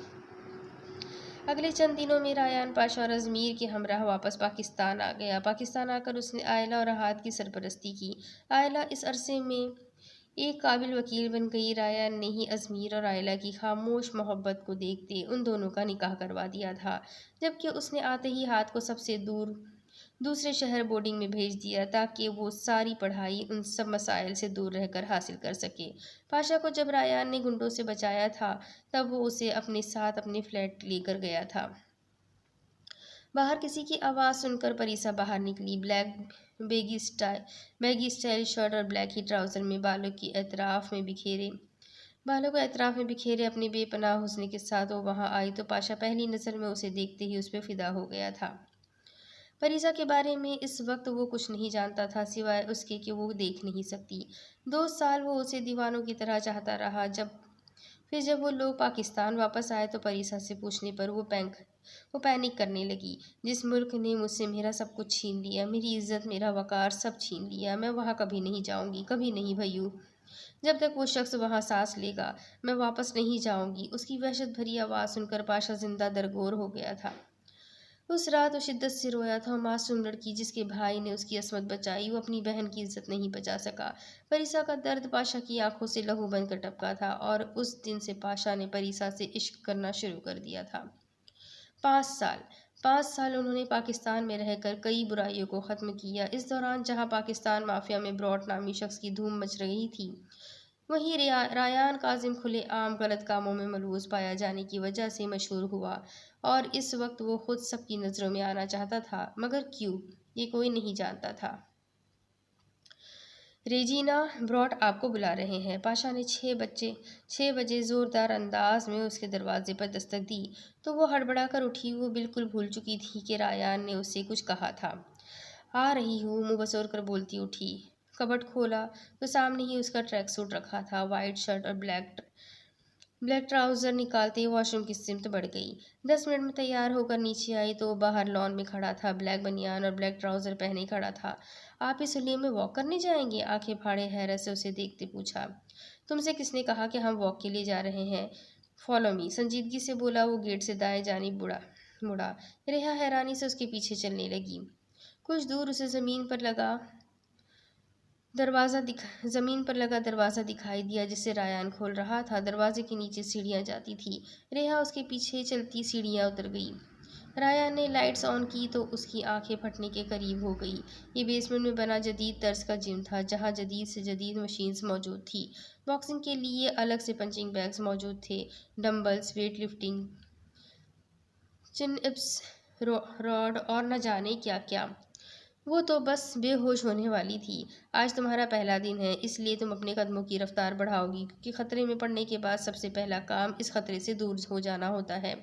اگلے چند دنوں میں رایان پاشا اور ازمیر کے ہمراہ واپس پاکستان آ گیا۔ پاکستان آ کر اس نے آئلہ اور ہاد کی سرپرستی کی۔ آئلہ اس عرصے میں ایک قابل وکیل بن گئی۔ رایان نے ہی ازمیر اور آئلہ کی خاموش محبت کو دیکھتے ان دونوں کا نکاح کروا دیا تھا، جبکہ اس نے آتے ہی ہاد کو سب سے دوسرے شہر بورڈنگ میں بھیج دیا تاکہ وہ ساری پڑھائی ان سب مسائل سے دور رہ کر حاصل کر سکے۔ پاشا کو جب رایان نے گنڈوں سے بچایا تھا تب وہ اسے اپنے ساتھ اپنے فلیٹ لے کر گیا تھا۔ باہر کسی کی آواز سن کر پریسا باہر نکلی۔ بیگی اسٹائل شرٹ اور بلیک ہی ٹراؤزر میں بالوں کو اطراف میں بکھیرے اپنے بے پناہ حسن کے ساتھ وہ وہاں آئی تو پاشا پہلی نظر میں اسے دیکھتے ہی اس پہ فدا ہو گیا تھا۔ پریسا کے بارے میں اس وقت وہ کچھ نہیں جانتا تھا سوائے اس کے کہ وہ دیکھ نہیں سکتی۔ 2 سال وہ اسے دیوانوں کی طرح چاہتا رہا۔ پھر جب وہ لوگ پاکستان واپس آئے تو پریسا سے پوچھنے پر وہ پینک کرنے لگی۔ جس ملک نے مجھ سے میرا سب کچھ چھین لیا، میری عزت، میرا وقار سب چھین لیا، میں وہاں کبھی نہیں جاؤں گی، کبھی نہیں بھائیو۔ جب تک وہ شخص وہاں سانس لے گا میں واپس نہیں جاؤں گی۔ اس کی وحشت بھری آواز سن کر پاشا زندہ درگور ہو گیا تھا۔ اس رات وہ شدت سے رویا تھا۔ معصوم لڑکی جس کے بھائی نے اس کی عصمت بچائی، وہ اپنی بہن کی عزت نہیں بچا سکا۔ پریسا کا درد پاشا کی آنکھوں سے لہو بن کر ٹپکا تھا اور اس دن سے پاشا نے پریسا سے عشق کرنا شروع کر دیا تھا۔ 5 سال انہوں نے پاکستان میں رہ کر کئی برائیوں کو ختم کیا۔ اس دوران جہاں پاکستان مافیا میں براٹ نامی شخص کی دھوم مچ رہی تھی، وہیں رایان کاظم کھلے عام غلط کاموں میں ملوث پایا جانے کی وجہ سے مشہور ہوا اور اس وقت وہ خود سب کی نظروں میں آنا چاہتا تھا مگر کیوں، یہ کوئی نہیں جانتا تھا۔ ریجینا براٹ آپ کو بلا رہے ہیں۔ پاشا نے 6 بجے زوردار انداز میں اس کے دروازے پر دستک دی تو وہ ہڑبڑا کر اٹھی۔ وہ بالکل بھول چکی تھی کہ رایان نے اسے کچھ کہا تھا۔ آ رہی ہوں، منہ بسور کر بولتی اٹھی۔ کبٹ کھولا تو سامنے ہی اس کا ٹریک سوٹ رکھا تھا۔ وائٹ شرٹ اور بلیک ٹراؤزر نکالتے واش روم کی سمت بڑھ گئی۔ 10 منٹ میں تیار ہو کر نیچے آئی تو وہ باہر لان میں کھڑا تھا، بلیک بنیان اور بلیک ٹراؤزر پہنے کھڑا تھا۔ آپ اس حلیے میں واک کرنے جائیں گے؟ آنکھیں پھاڑے حیرت سے اسے دیکھتے پوچھا۔ تم سے کس نے کہا کہ ہم واک کے لیے جا رہے ہیں؟ فالو می، سنجیدگی سے بولا وہ گیٹ سے دائیں جانب مڑا۔ ریحا حیرانی سے اس کے پیچھے چلنے لگی۔ کچھ دور اسے زمین پر لگا دروازہ دکھائی دیا جسے رایان کھول رہا تھا۔ دروازے کے نیچے سیڑھیاں جاتی تھیں۔ ریحا اس کے پیچھے چلتی سیڑھیاں اتر گئی۔ رایان نے لائٹس آن کی تو اس کی آنکھیں پھٹنے کے قریب ہو گئی۔ یہ بیسمنٹ میں بنا جدید طرز کا جم تھا جہاں جدید سے جدید مشینز موجود تھیں۔ باکسنگ کے لیے الگ سے پنچنگ بیگز موجود تھے، ڈمبلز، ویٹ لفٹنگ، چن اپس، راڈ اور نہ جانے کیا کیا۔ وہ تو بس بے ہوش ہونے والی تھی۔ آج تمہارا پہلا دن ہے، اس لیے تم اپنے قدموں کی رفتار بڑھاؤ گی، کیونکہ خطرے میں پڑنے کے بعد سب سے پہلا کام اس خطرے سے دور ہو جانا ہوتا ہے۔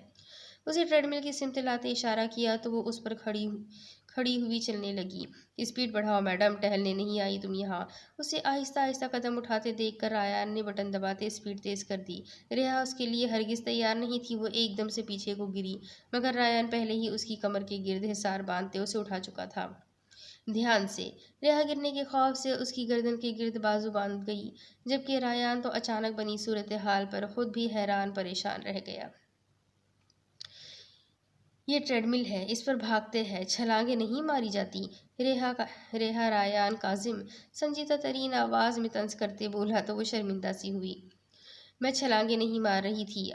اسے ٹریڈ مل کی سمت لاتے اشارہ کیا تو وہ اس پر کھڑی ہوئی چلنے لگی۔ اسپیڈ بڑھاؤ میڈم، ٹہلنے نہیں آئی تم یہاں۔ اسے آہستہ آہستہ قدم اٹھاتے دیکھ کر رایان نے بٹن دباتے اسپیڈ تیز کر دی۔ ریحا اس کے لیے ہرگز تیار نہیں تھی، وہ ایک دم سے پیچھے کو گری، مگر رایان پہلے ہی اس کی کمر کے گرد حصار باندھتے اسے اٹھا چکا تھا۔ دھیان سے۔ ریحا گرنے کے خوف سے اس کی گردن کے گرد بازو باندھ گئی، جبکہ رایان تو اچانک بنی صورتحال پر خود بھی حیران پریشان رہ گیا۔ یہ ٹریڈ مل ہے، اس پر بھاگتے ہیں، چھلانگیں نہیں ماری جاتی۔ ریحا رایان کاظم سنجیدہ ترین آواز میں طنز کرتے بولا تو وہ شرمندہ سی ہوئی۔ میں چھلانگیں نہیں مار رہی تھی،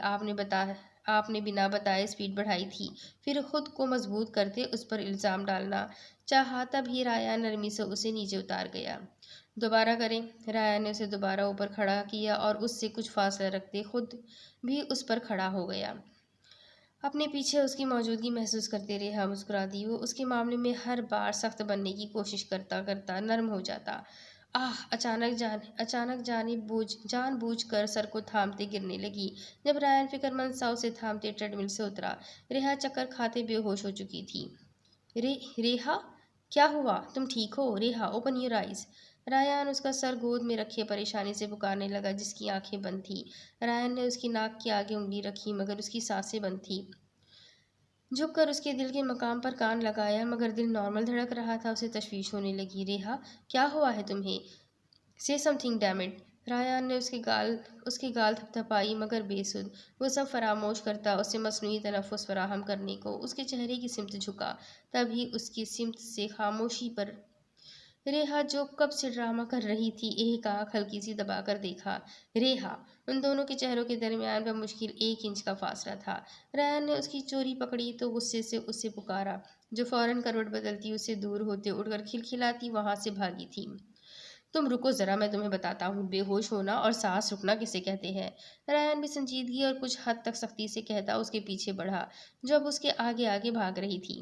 آپ نے بنا بتائے اسپیڈ بڑھائی تھی۔ پھر خود کو مضبوط کرتے اس پر الزام ڈالنا چاہا، تب ہی رایان نرمی سے اسے نیچے اتار گیا۔ دوبارہ کریں۔ رایان نے اسے دوبارہ اوپر کھڑا کیا اور اس سے کچھ فاصلہ رکھتے خود بھی اس پر کھڑا ہو گیا۔ اپنے پیچھے اس کی موجودگی محسوس کرتے ریحا مسکرا دی۔ وہ اس کے معاملے میں ہر بار سخت بننے کی کوشش کرتا کرتا نرم ہو جاتا۔ اچانک جان بوجھ کر سر کو تھامتے گرنے لگی۔ جب رایان فکر مند سا اسے تھامتے ٹریڈ مل سے اترا، ریحا چکر کھاتے بے ہوش ہو چکی تھی۔ ریحا، کیا ہوا؟ تم ٹھیک ہو؟ Rhea, open your eyes. Ryan اس کا سر گود میں رکھے پریشانی سے پکارنے لگا، جس کی آنکھیں بند تھیں۔ رایان نے اس کی ناک کے آگے انگلی رکھی، مگر اس کی سانسیں بند تھیں۔ جھک کر اس کے دل کے مقام پر کان لگایا، مگر دل نارمل دھڑک رہا تھا۔ اسے تشویش ہونے لگی۔ ریحا، کیا ہوا ہے تمہیں؟ سے some thing dam it. Ryan نے اس کی گال تھپتھپائی، مگر بے سود۔ وہ سب فراموش کرتا اسے مصنوعی تنفس فراہم کرنے کو اس کے چہرے کی سمت جھکا، تبھی اس کی سمت سے خاموشی پر ریحا، جو کب سے ڈرامہ کر رہی تھی، ایک آنکھ ہلکی سی دبا کر دیکھا۔ ریحا! ان دونوں کے چہروں کے درمیان بمشکل 1 انچ کا فاصلہ تھا۔ رایان نے اس کی چوری پکڑی تو غصے سے اسے پکارا، جو فوراً کروٹ بدلتی اسے دور ہوتے اٹھ کر کھلکھلاتی وہاں سے بھاگی تھی۔ تم رکو ذرا، میں تمہیں بتاتا ہوں، بے ہوش ہونا اور سانس رکنا کسے کہتے ہیں۔ رایان بھی سنجیدگی اور کچھ حد تک سختی سے کہتا اس کے پیچھے بڑھا، جو اب اس کے آگے آگے بھاگ رہی تھی۔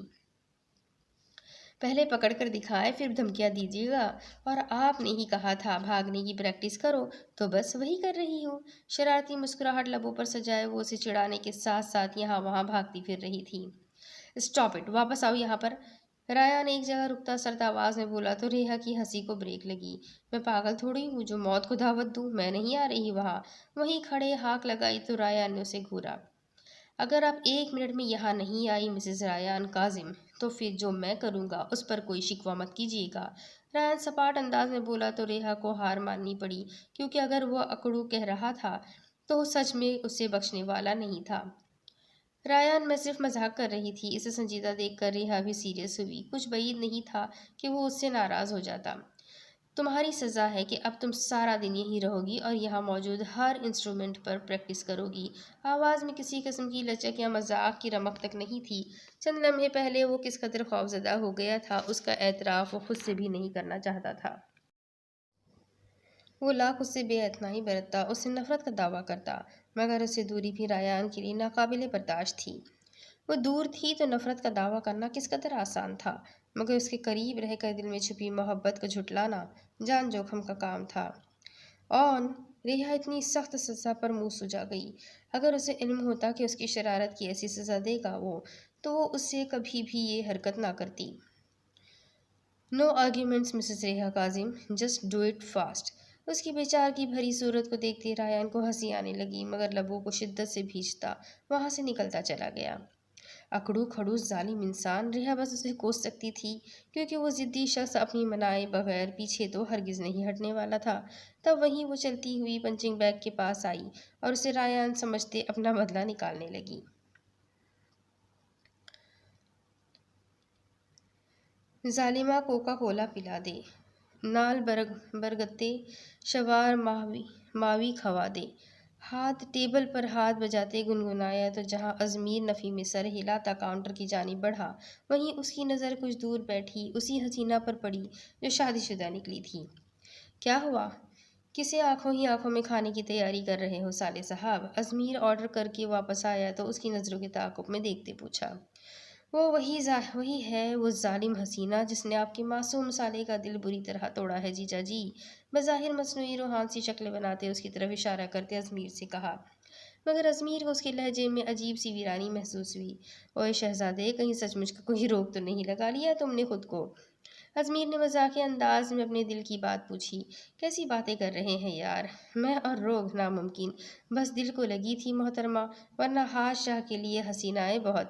پہلے پکڑ کر دکھائے، پھر دھمکیاں دیجیے گا، اور آپ نے ہی کہا تھا بھاگنے کی پریکٹس کرو، تو بس وہی کر رہی ہوں۔ شرارتی مسکراہٹ لبوں پر سجائے وہ اسے چڑھانے کے ساتھ ساتھ یہاں وہاں بھاگتی پھر رہی تھی۔ اسٹاپ اٹ، واپس آؤ یہاں پر۔ رایان ایک جگہ رکتا سرد آواز میں بولا تو ریحا کی ہنسی کو بریک لگی۔ میں پاگل تھوڑی ہوں جو موت کو دعوت دوں، میں نہیں آ رہی وہاں۔ وہیں کھڑے ہاک لگائی تو رایان نے اسے گھورا۔ اگر آپ 1 منٹ میں یہاں نہیں آئی مسز رایان کاظم، تو پھر جو میں کروں گا اس پر کوئی شکوہ مت کیجیے گا۔ رایان سپاٹ انداز میں بولا تو ریحا کو ہار ماننی پڑی، کیونکہ اگر وہ اکڑو کہہ رہا تھا تو وہ سچ میں اسے بخشنے والا نہیں تھا۔ رایان، میں صرف مذاق کر رہی تھی۔ اسے سنجیدہ دیکھ کر ریحا بھی سیریس ہوئی۔ کچھ بعید نہیں تھا کہ وہ اس سے ناراض ہو جاتا۔ تمہاری سزا ہے کہ اب تم سارا دن یہیں رہو گی اور یہاں موجود ہر انسٹرومنٹ پر پریکٹس کرو گی۔ آواز میں کسی قسم کی لچک یا مذاق کی رمق تک نہیں تھی۔ چند لمحے پہلے وہ کس قدر خوفزدہ ہو گیا تھا، اس کا اعتراف وہ خود سے بھی نہیں کرنا چاہتا تھا۔ وہ لاکھ اس سے بے اعتنائی برتتا، اس سے نفرت کا دعویٰ کرتا، مگر اس سے دوری بھی رایان کے لیے ناقابل برداشت تھی۔ وہ دور تھی تو نفرت کا دعویٰ کرنا کس قدر آسان تھا، مگر اس کے قریب رہ کر دل میں چھپی محبت کو جھٹلانا جان جوکھم کا کام تھا۔ ریحا اتنی سخت سزا پر منہ سجا گئی۔ اگر اسے علم ہوتا کہ اس کی شرارت کی ایسی سزا دے گا وہ، تو وہ اس سے کبھی بھی یہ حرکت نہ کرتی۔ No arguments Mrs Riha Kazim, just do it fast. اس کی بے چارگی بھری صورت کو دیکھتے رایان کو ہنسی آنے لگی، مگر لبوں کو شدت سے بھینچتا وہاں سے نکلتا چلا گیا۔ اکڑو کھڑو ظالم انسان! ریحا بس اسے کوس سکتی تھی، کیونکہ وہ ضدی شخص اپنی منائے بغیر پیچھے تو ہرگز نہیں ہٹنے والا تھا۔ تب وہیں وہ چلتی ہوئی پنچنگ بیگ کے پاس آئی اور اسے رایان سمجھتے اپنا بدلہ نکالنے لگی۔ ظالمہ، کوکا کولا پلا دے، نال برگتے شوار ماوی کھوا دے۔ ہاتھ ٹیبل پر ہاتھ بجاتے گنگنایا تو جہاں ازمیر نفی میں سر ہلاتا کاؤنٹر کی جانب بڑھا، وہیں اس کی نظر کچھ دور بیٹھی اسی حسینہ پر پڑی جو شادی شدہ نکلی تھی۔ کیا ہوا؟ کسے آنکھوں ہی آنکھوں میں کھانے کی تیاری کر رہے ہو صالح صاحب؟ ازمیر آرڈر کر کے واپس آیا تو اس کی نظروں کے تعاقب میں دیکھتے پوچھا۔ وہی ہے وہ ظالم حسینہ جس نے آپ کے معصوم سالے کا دل بری طرح توڑا ہے جیجا جی۔ بظاہر مصنوعی روحان سی شکلیں بناتے اس کی طرف اشارہ کرتے ازمیر سے کہا، مگر ازمیر کو اس کے لہجے میں عجیب سی ویرانی محسوس ہوئی۔ اوئے شہزادے، کہیں سچ مچ کا کوئی روگ تو نہیں لگا لیا تم نے خود کو؟ ازمیر نے مذاقیہ انداز میں اپنے دل کی بات پوچھی۔ کیسی باتیں کر رہے ہیں یار، میں اور روگ ناممکن، بس دل کو لگی تھی محترمہ، ورنہ ہاش شاہ کے لیے حسینائیں بہت۔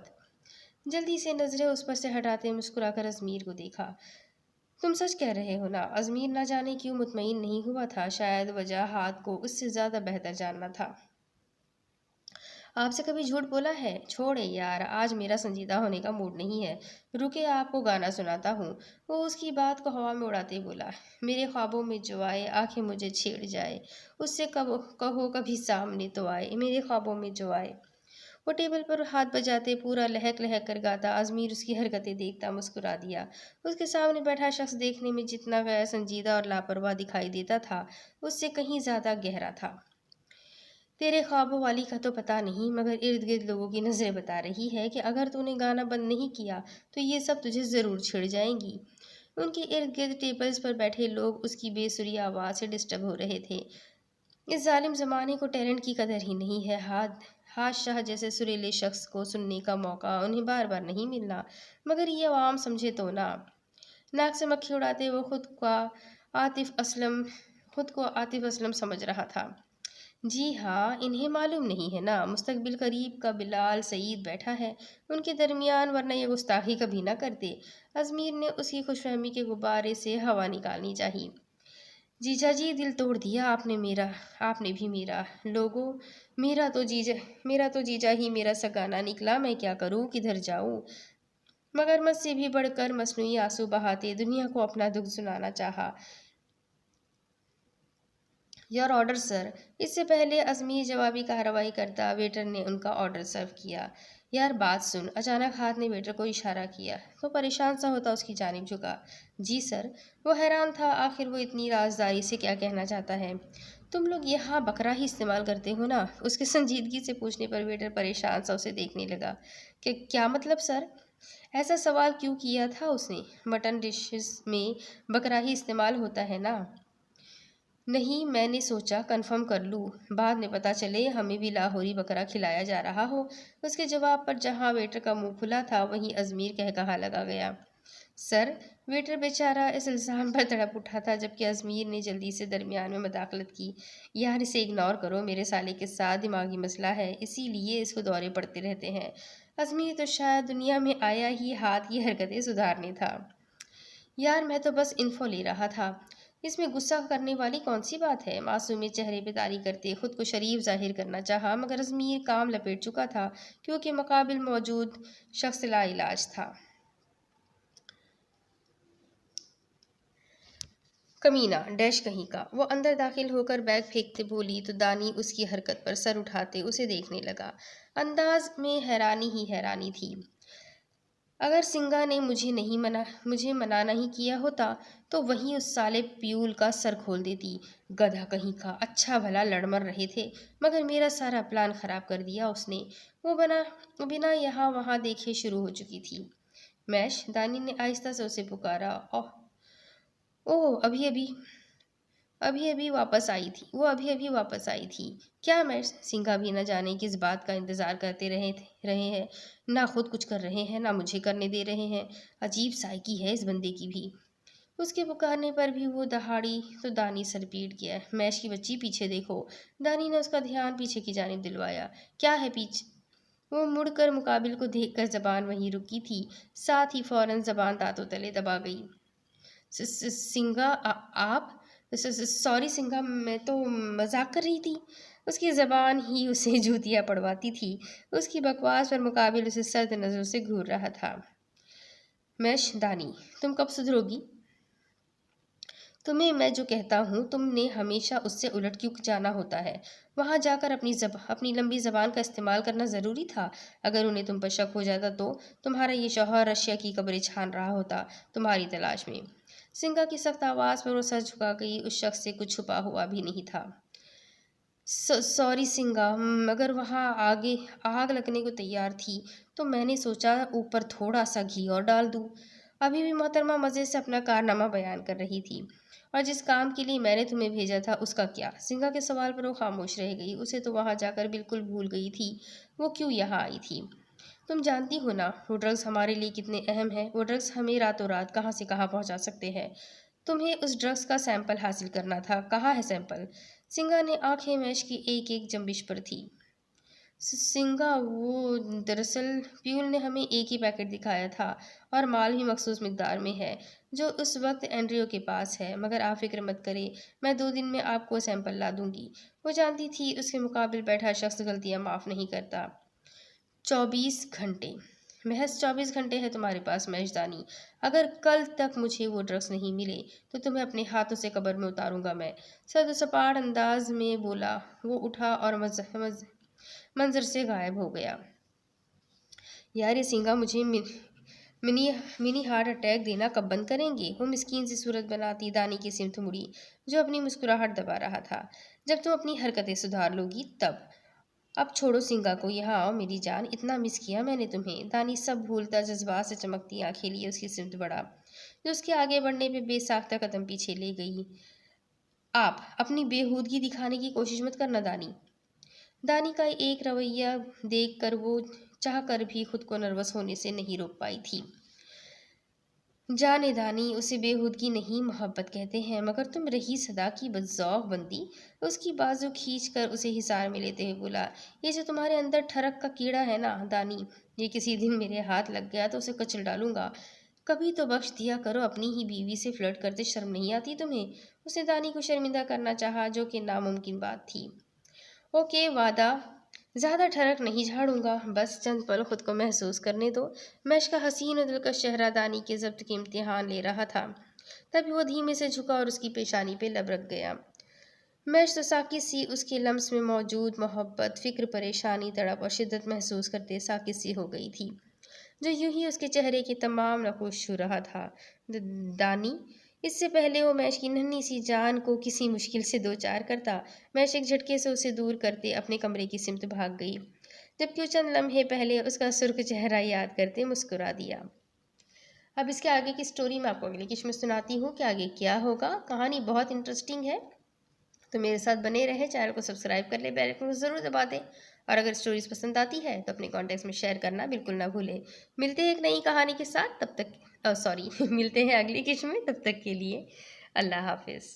جلدی سے نظریں اس پر سے ہٹاتے مسکرا کر ازمیر کو دیکھا۔ تم سچ کہہ رہے ہو نا؟ ازمیر نہ جانے کیوں مطمئن نہیں ہوا تھا، شاید وجاہات کو اس سے زیادہ بہتر جاننا تھا۔ آپ سے کبھی جھوٹ بولا ہے؟ چھوڑے یار، آج میرا سنجیدہ ہونے کا موڈ نہیں ہے، رکے آپ کو گانا سناتا ہوں۔ وہ اس کی بات کو ہوا میں اڑاتے بولا، میرے خوابوں میں جو آئے آنکھیں مجھے چھیڑ جائے، اس سے کہو کبھی سامنے تو آئے، میرے خوابوں میں جو آئے۔ وہ ٹیبل پر ہاتھ بجاتے پورا لہک لہک کر گاتا۔ ازمیر اس کی حرکتیں دیکھتا مسکرا دیا۔ اس کے سامنے بیٹھا شخص دیکھنے میں جتنا غیر سنجیدہ اور لاپرواہ دکھائی دیتا تھا، اس سے کہیں زیادہ گہرا تھا۔ تیرے خوابوں والی کا تو پتہ نہیں، مگر ارد گرد لوگوں کی نظریں بتا رہی ہے کہ اگر تو نے گانا بند نہیں کیا تو یہ سب تجھے ضرور چھڑ جائیں گی۔ ان کے ارد گرد ٹیبلز پر بیٹھے لوگ اس کی بے سری آواز سے ڈسٹرب ہو رہے تھے۔ اس ظالم زمانے کو ٹیلنٹ کی قدر ہی نہیں ہے۔ ہاش شاہ جیسے سریلے شخص کو سننے کا موقع انہیں بار بار نہیں ملنا، مگر یہ عوام سمجھے تو نا۔ ناک سے مکھی اڑاتے وہ خود کو عاطف اسلم سمجھ رہا تھا۔ جی ہاں، انہیں معلوم نہیں ہے نا، مستقبل قریب کا بلال سعید بیٹھا ہے ان کے درمیان، ورنہ یہ گستاخی کبھی نہ کرتے۔ ازمیر نے اس کی خوش فہمی کے غبارے سے ہوا نکالنی چاہی۔ جیجا جی، دل توڑ دیا آپ نے بھی میرا۔ لوگوں، میرا تو جیجا ہی میرا سگانا نکلا، میں کیا کروں، کدھر جاؤں؟ مگرمچھ سے بھی بڑھ کر مصنوعی آنسو بہاتے دنیا کو اپنا دکھ سنانا چاہا۔ یور آرڈر سر۔ اس سے پہلے ازمیر جوابی کارروائی کرتا، ویٹر نے ان کا آرڈر سرو کیا۔ یار بات سن۔ اچانک ہاتھ نے ویٹر کو اشارہ کیا تو پریشان سا ہوتا اس کی جانب جھکا۔ جی سر۔ وہ حیران تھا، آخر وہ اتنی رازداری سے کیا کہنا چاہتا ہے۔ تم لوگ یہاں بکرا ہی استعمال کرتے ہو نا؟ اس کے سنجیدگی سے پوچھنے پر ویٹر پریشان سا اسے دیکھنے لگا۔ کہ کیا مطلب سر؟ ایسا سوال کیوں کیا تھا اس نے؟ مٹن ڈشز میں بکرا ہی استعمال ہوتا ہے نا؟ نہیں، میں نے سوچا کنفرم کر لوں، بعد میں پتہ چلے ہمیں بھی لاہوری بکرا کھلایا جا رہا ہو۔ اس کے جواب پر جہاں ویٹر کا منہ کھلا تھا وہیں ازمیر کہا لگا گیا۔ سر، ویٹر بیچارہ اس الزام پر تڑپ اٹھا تھا، جبکہ ازمیر نے جلدی سے درمیان میں مداخلت کی۔ یار اسے اگنور کرو، میرے سالے کے ساتھ دماغی مسئلہ ہے، اسی لیے اس کو دورے پڑتے رہتے ہیں۔ ازمیر تو شاید دنیا میں آیا ہی ہاتھ کی حرکتیں سدھارنے تھا۔ یار میں تو بس انفو لے رہا تھا، اس میں غصہ کرنے والی کون سی بات ہے؟ معصوم چہرے پہ تاری کرتے خود کو شریف ظاہر کرنا چاہا، مگر ازمیر کام لپیٹ چکا تھا کیونکہ مقابل موجود شخص لا علاج تھا۔ کمینہ ڈیش کہیں کا۔ وہ اندر داخل ہو کر بیگ پھینکتے بولی تو دانی اس کی حرکت پر سر اٹھاتے اسے دیکھنے لگا۔ انداز میں حیرانی ہی حیرانی تھی۔ اگر سنگا نے مجھے منع نہیں کیا ہوتا تو وہیں اس سالے پیول کا سر کھول دیتی۔ گدھا کہیں کا، اچھا بھلا لڑ مر رہے تھے، مگر میرا سارا پلان خراب کر دیا اس نے۔ وہ بنا یہاں وہاں دیکھے شروع ہو چکی تھی۔ میش، دانی نے آہستہ سے اسے پکارا۔ اوہ، ابھی ابھی واپس آئی تھی۔ کیا میش؟ سنگا بھی نہ جانے کس بات کا انتظار کرتے رہے ہیں، نہ خود کچھ کر رہے ہیں نہ مجھے کرنے دے رہے ہیں۔ عجیب سائیکی ہے اس بندے کی بھی۔ اس کے پکارنے پر بھی وہ دہاڑی تو دانی سر پیٹ گیا۔ میش کی بچی، پیچھے دیکھو۔ دانی نے اس کا دھیان پیچھے کی جانب دلوایا۔ کیا ہے پیچھے؟ وہ مڑ کر مقابل کو دیکھ کر زبان وہیں رکی تھی، ساتھ ہی فوراً زبان دانتوں تلے دبا گئی۔ سنگا، آپ؟ سوری سنگا، میں تو مذاق کر رہی تھی۔ اس کی زبان ہی اسے جوتیاں پڑواتی تھی۔ اس کی بکواس پر مقابل اسے سرد نظروں سے گھور رہا تھا۔ میش، دانی، تم کب سدھرو گی؟ تمہیں میں جو کہتا ہوں تم نے ہمیشہ اس سے الٹ کیوں جانا ہوتا ہے؟ وہاں جا کر اپنی لمبی زبان کا استعمال کرنا ضروری تھا۔ اگر انہیں تم پر شک ہو جاتا تو تمہارا یہ شوہر رشیا کی قبریں چھان رہا ہوتا تمہاری تلاش میں۔ سنگا کی سخت آواز پر وہ سر جھکا گئی۔ اس شخص سے کچھ چھپا ہوا بھی نہیں تھا۔ سوری سنگا، مگر وہاں آگے آگ لگنے کو تیار تھی تو میں نے سوچا اوپر تھوڑا سا گھی اور ڈال دوں۔ ابھی بھی محترمہ مزے سے اپنا کارنامہ بیان کر رہی تھی۔ اور جس کام کے لیے میں نے تمہیں بھیجا تھا اس کا کیا؟ سنگا کے سوال پر وہ خاموش رہ گئی۔ اسے تو وہاں جا کر بالکل بھول گئی تھی وہ کیوں یہاں آئی تھی۔ تم جانتی ہو نا وہ ڈرگز ہمارے لیے کتنے اہم ہیں۔ وہ ڈرگز ہمیں راتوں رات کہاں سے کہاں پہنچا سکتے ہیں۔ تمہیں اس ڈرگز کا سیمپل حاصل کرنا تھا۔ کہاں ہے سیمپل؟ سنگا نے آنکھیں میش کی ایک ایک جنبش پر تھی۔ سنگا، وہ دراصل پیول نے ہمیں ایک ہی پیکٹ دکھایا تھا اور مال بھی مخصوص مقدار میں ہے جو اس وقت اینڈریو کے پاس ہے، مگر آپ فکر مت کریں، میں 2 دن میں آپ کو سیمپل لا دوں گی۔ وہ جانتی تھی اس کے مقابل بیٹھا شخص غلطیاں معاف نہیں کرتا۔ 24 گھنٹے، محض 24 گھنٹے ہے تمہارے پاس مہشدانی۔ اگر کل تک مجھے وہ ڈرگس نہیں ملے تو تمہیں اپنے ہاتھوں سے قبر میں اتاروں گا میں، سرد و سپاٹ انداز میں بولا۔ وہ اٹھا اور منظر سے غائب ہو گیا۔ یار یہ سنگا مجھے منی ہارٹ اٹیک دینا کب بند کریں گے؟ وہ مسکین سی صورت بناتی دانی کی سمت مڑی جو اپنی مسکراہٹ دبا رہا تھا۔ جب تم اپنی حرکتیں سدھار لو گی تب۔ اب چھوڑو سنگا کو، یہاں آؤ میری جان، اتنا مس کیا میں نے تمہیں۔ دانی سب بھولتا جذبات سے چمکتی آنکھیں لیے اس کی سمت بڑھا جو اس کے آگے بڑھنے پہ بے ساختہ قدم پیچھے لے گئی۔ آپ اپنی بےہودگی دکھانے کی کوشش مت کرنا دانی۔ دانی کا ایک رویہ دیکھ کر وہ چاہ کر بھی خود کو نروس ہونے سے نہیں روک پائی تھی۔ جانے دانی، اسے بےہودگی نہیں محبت کہتے ہیں، مگر تم رہی صدا کی بدذوق بندی۔ اس کی بازو کھینچ کر اسے حصار میں لیتے ہوئے بولا، یہ جو تمہارے اندر ٹھرک کا کیڑا ہے نا دانی، یہ کسی دن میرے ہاتھ لگ گیا تو اسے کچل ڈالوں گا۔ کبھی تو بخش دیا کرو، اپنی ہی بیوی سے فلرٹ کرتے شرم نہیں آتی تمہیں؟ اس نے دانی کو شرمندہ کرنا چاہا جو کہ ناممکن بات تھی۔ اوکے، وعدہ، زیادہ ٹھڑک نہیں جھاڑوں گا، بس چند پل خود کو محسوس کرنے دو۔ میش کا حسین و دلکش چہرہ دانی کے ضبط کے امتحان لے رہا تھا، تبھی وہ دھیمے سے جھکا اور اس کی پیشانی پہ لب رکھ گیا۔ میش تو ساکت سی اس کے لمس میں موجود محبت، فکر، پریشانی، تڑپ اور شدت محسوس کرتے ساکت سی ہو گئی تھی جو یوں ہی اس کے چہرے کے تمام نقوش چھو رہا تھا۔ دانی، اس سے پہلے وہ میش کی ننھی سی جان کو کسی مشکل سے دوچار کرتا، میش ایک جھٹکے سے اسے دور کرتے اپنے کمرے کی سمت بھاگ گئی، جبکہ وہ چند لمحے پہلے اس کا سرخ چہرہ یاد کرتے مسکرا دیا۔ اب اس کے آگے کی سٹوری میں آپ کو اگلی قسط میں سناتی ہوں کہ آگے کیا ہوگا۔ کہانی بہت انٹرسٹنگ ہے، تو میرے ساتھ بنے رہے، چینل کو سبسکرائب کر لیں، بیل آئیکن کو ضرور دبا دیں، اور اگر سٹوریز پسند آتی ہے تو اپنے کانٹیکٹس میں شیئر کرنا بالکل نہ بھولیں۔ ملتے ہیں ایک نئی کہانی کے ساتھ، تب تک ملتے ہیں اگلی قسط میں، تب تک کے لیے اللہ حافظ۔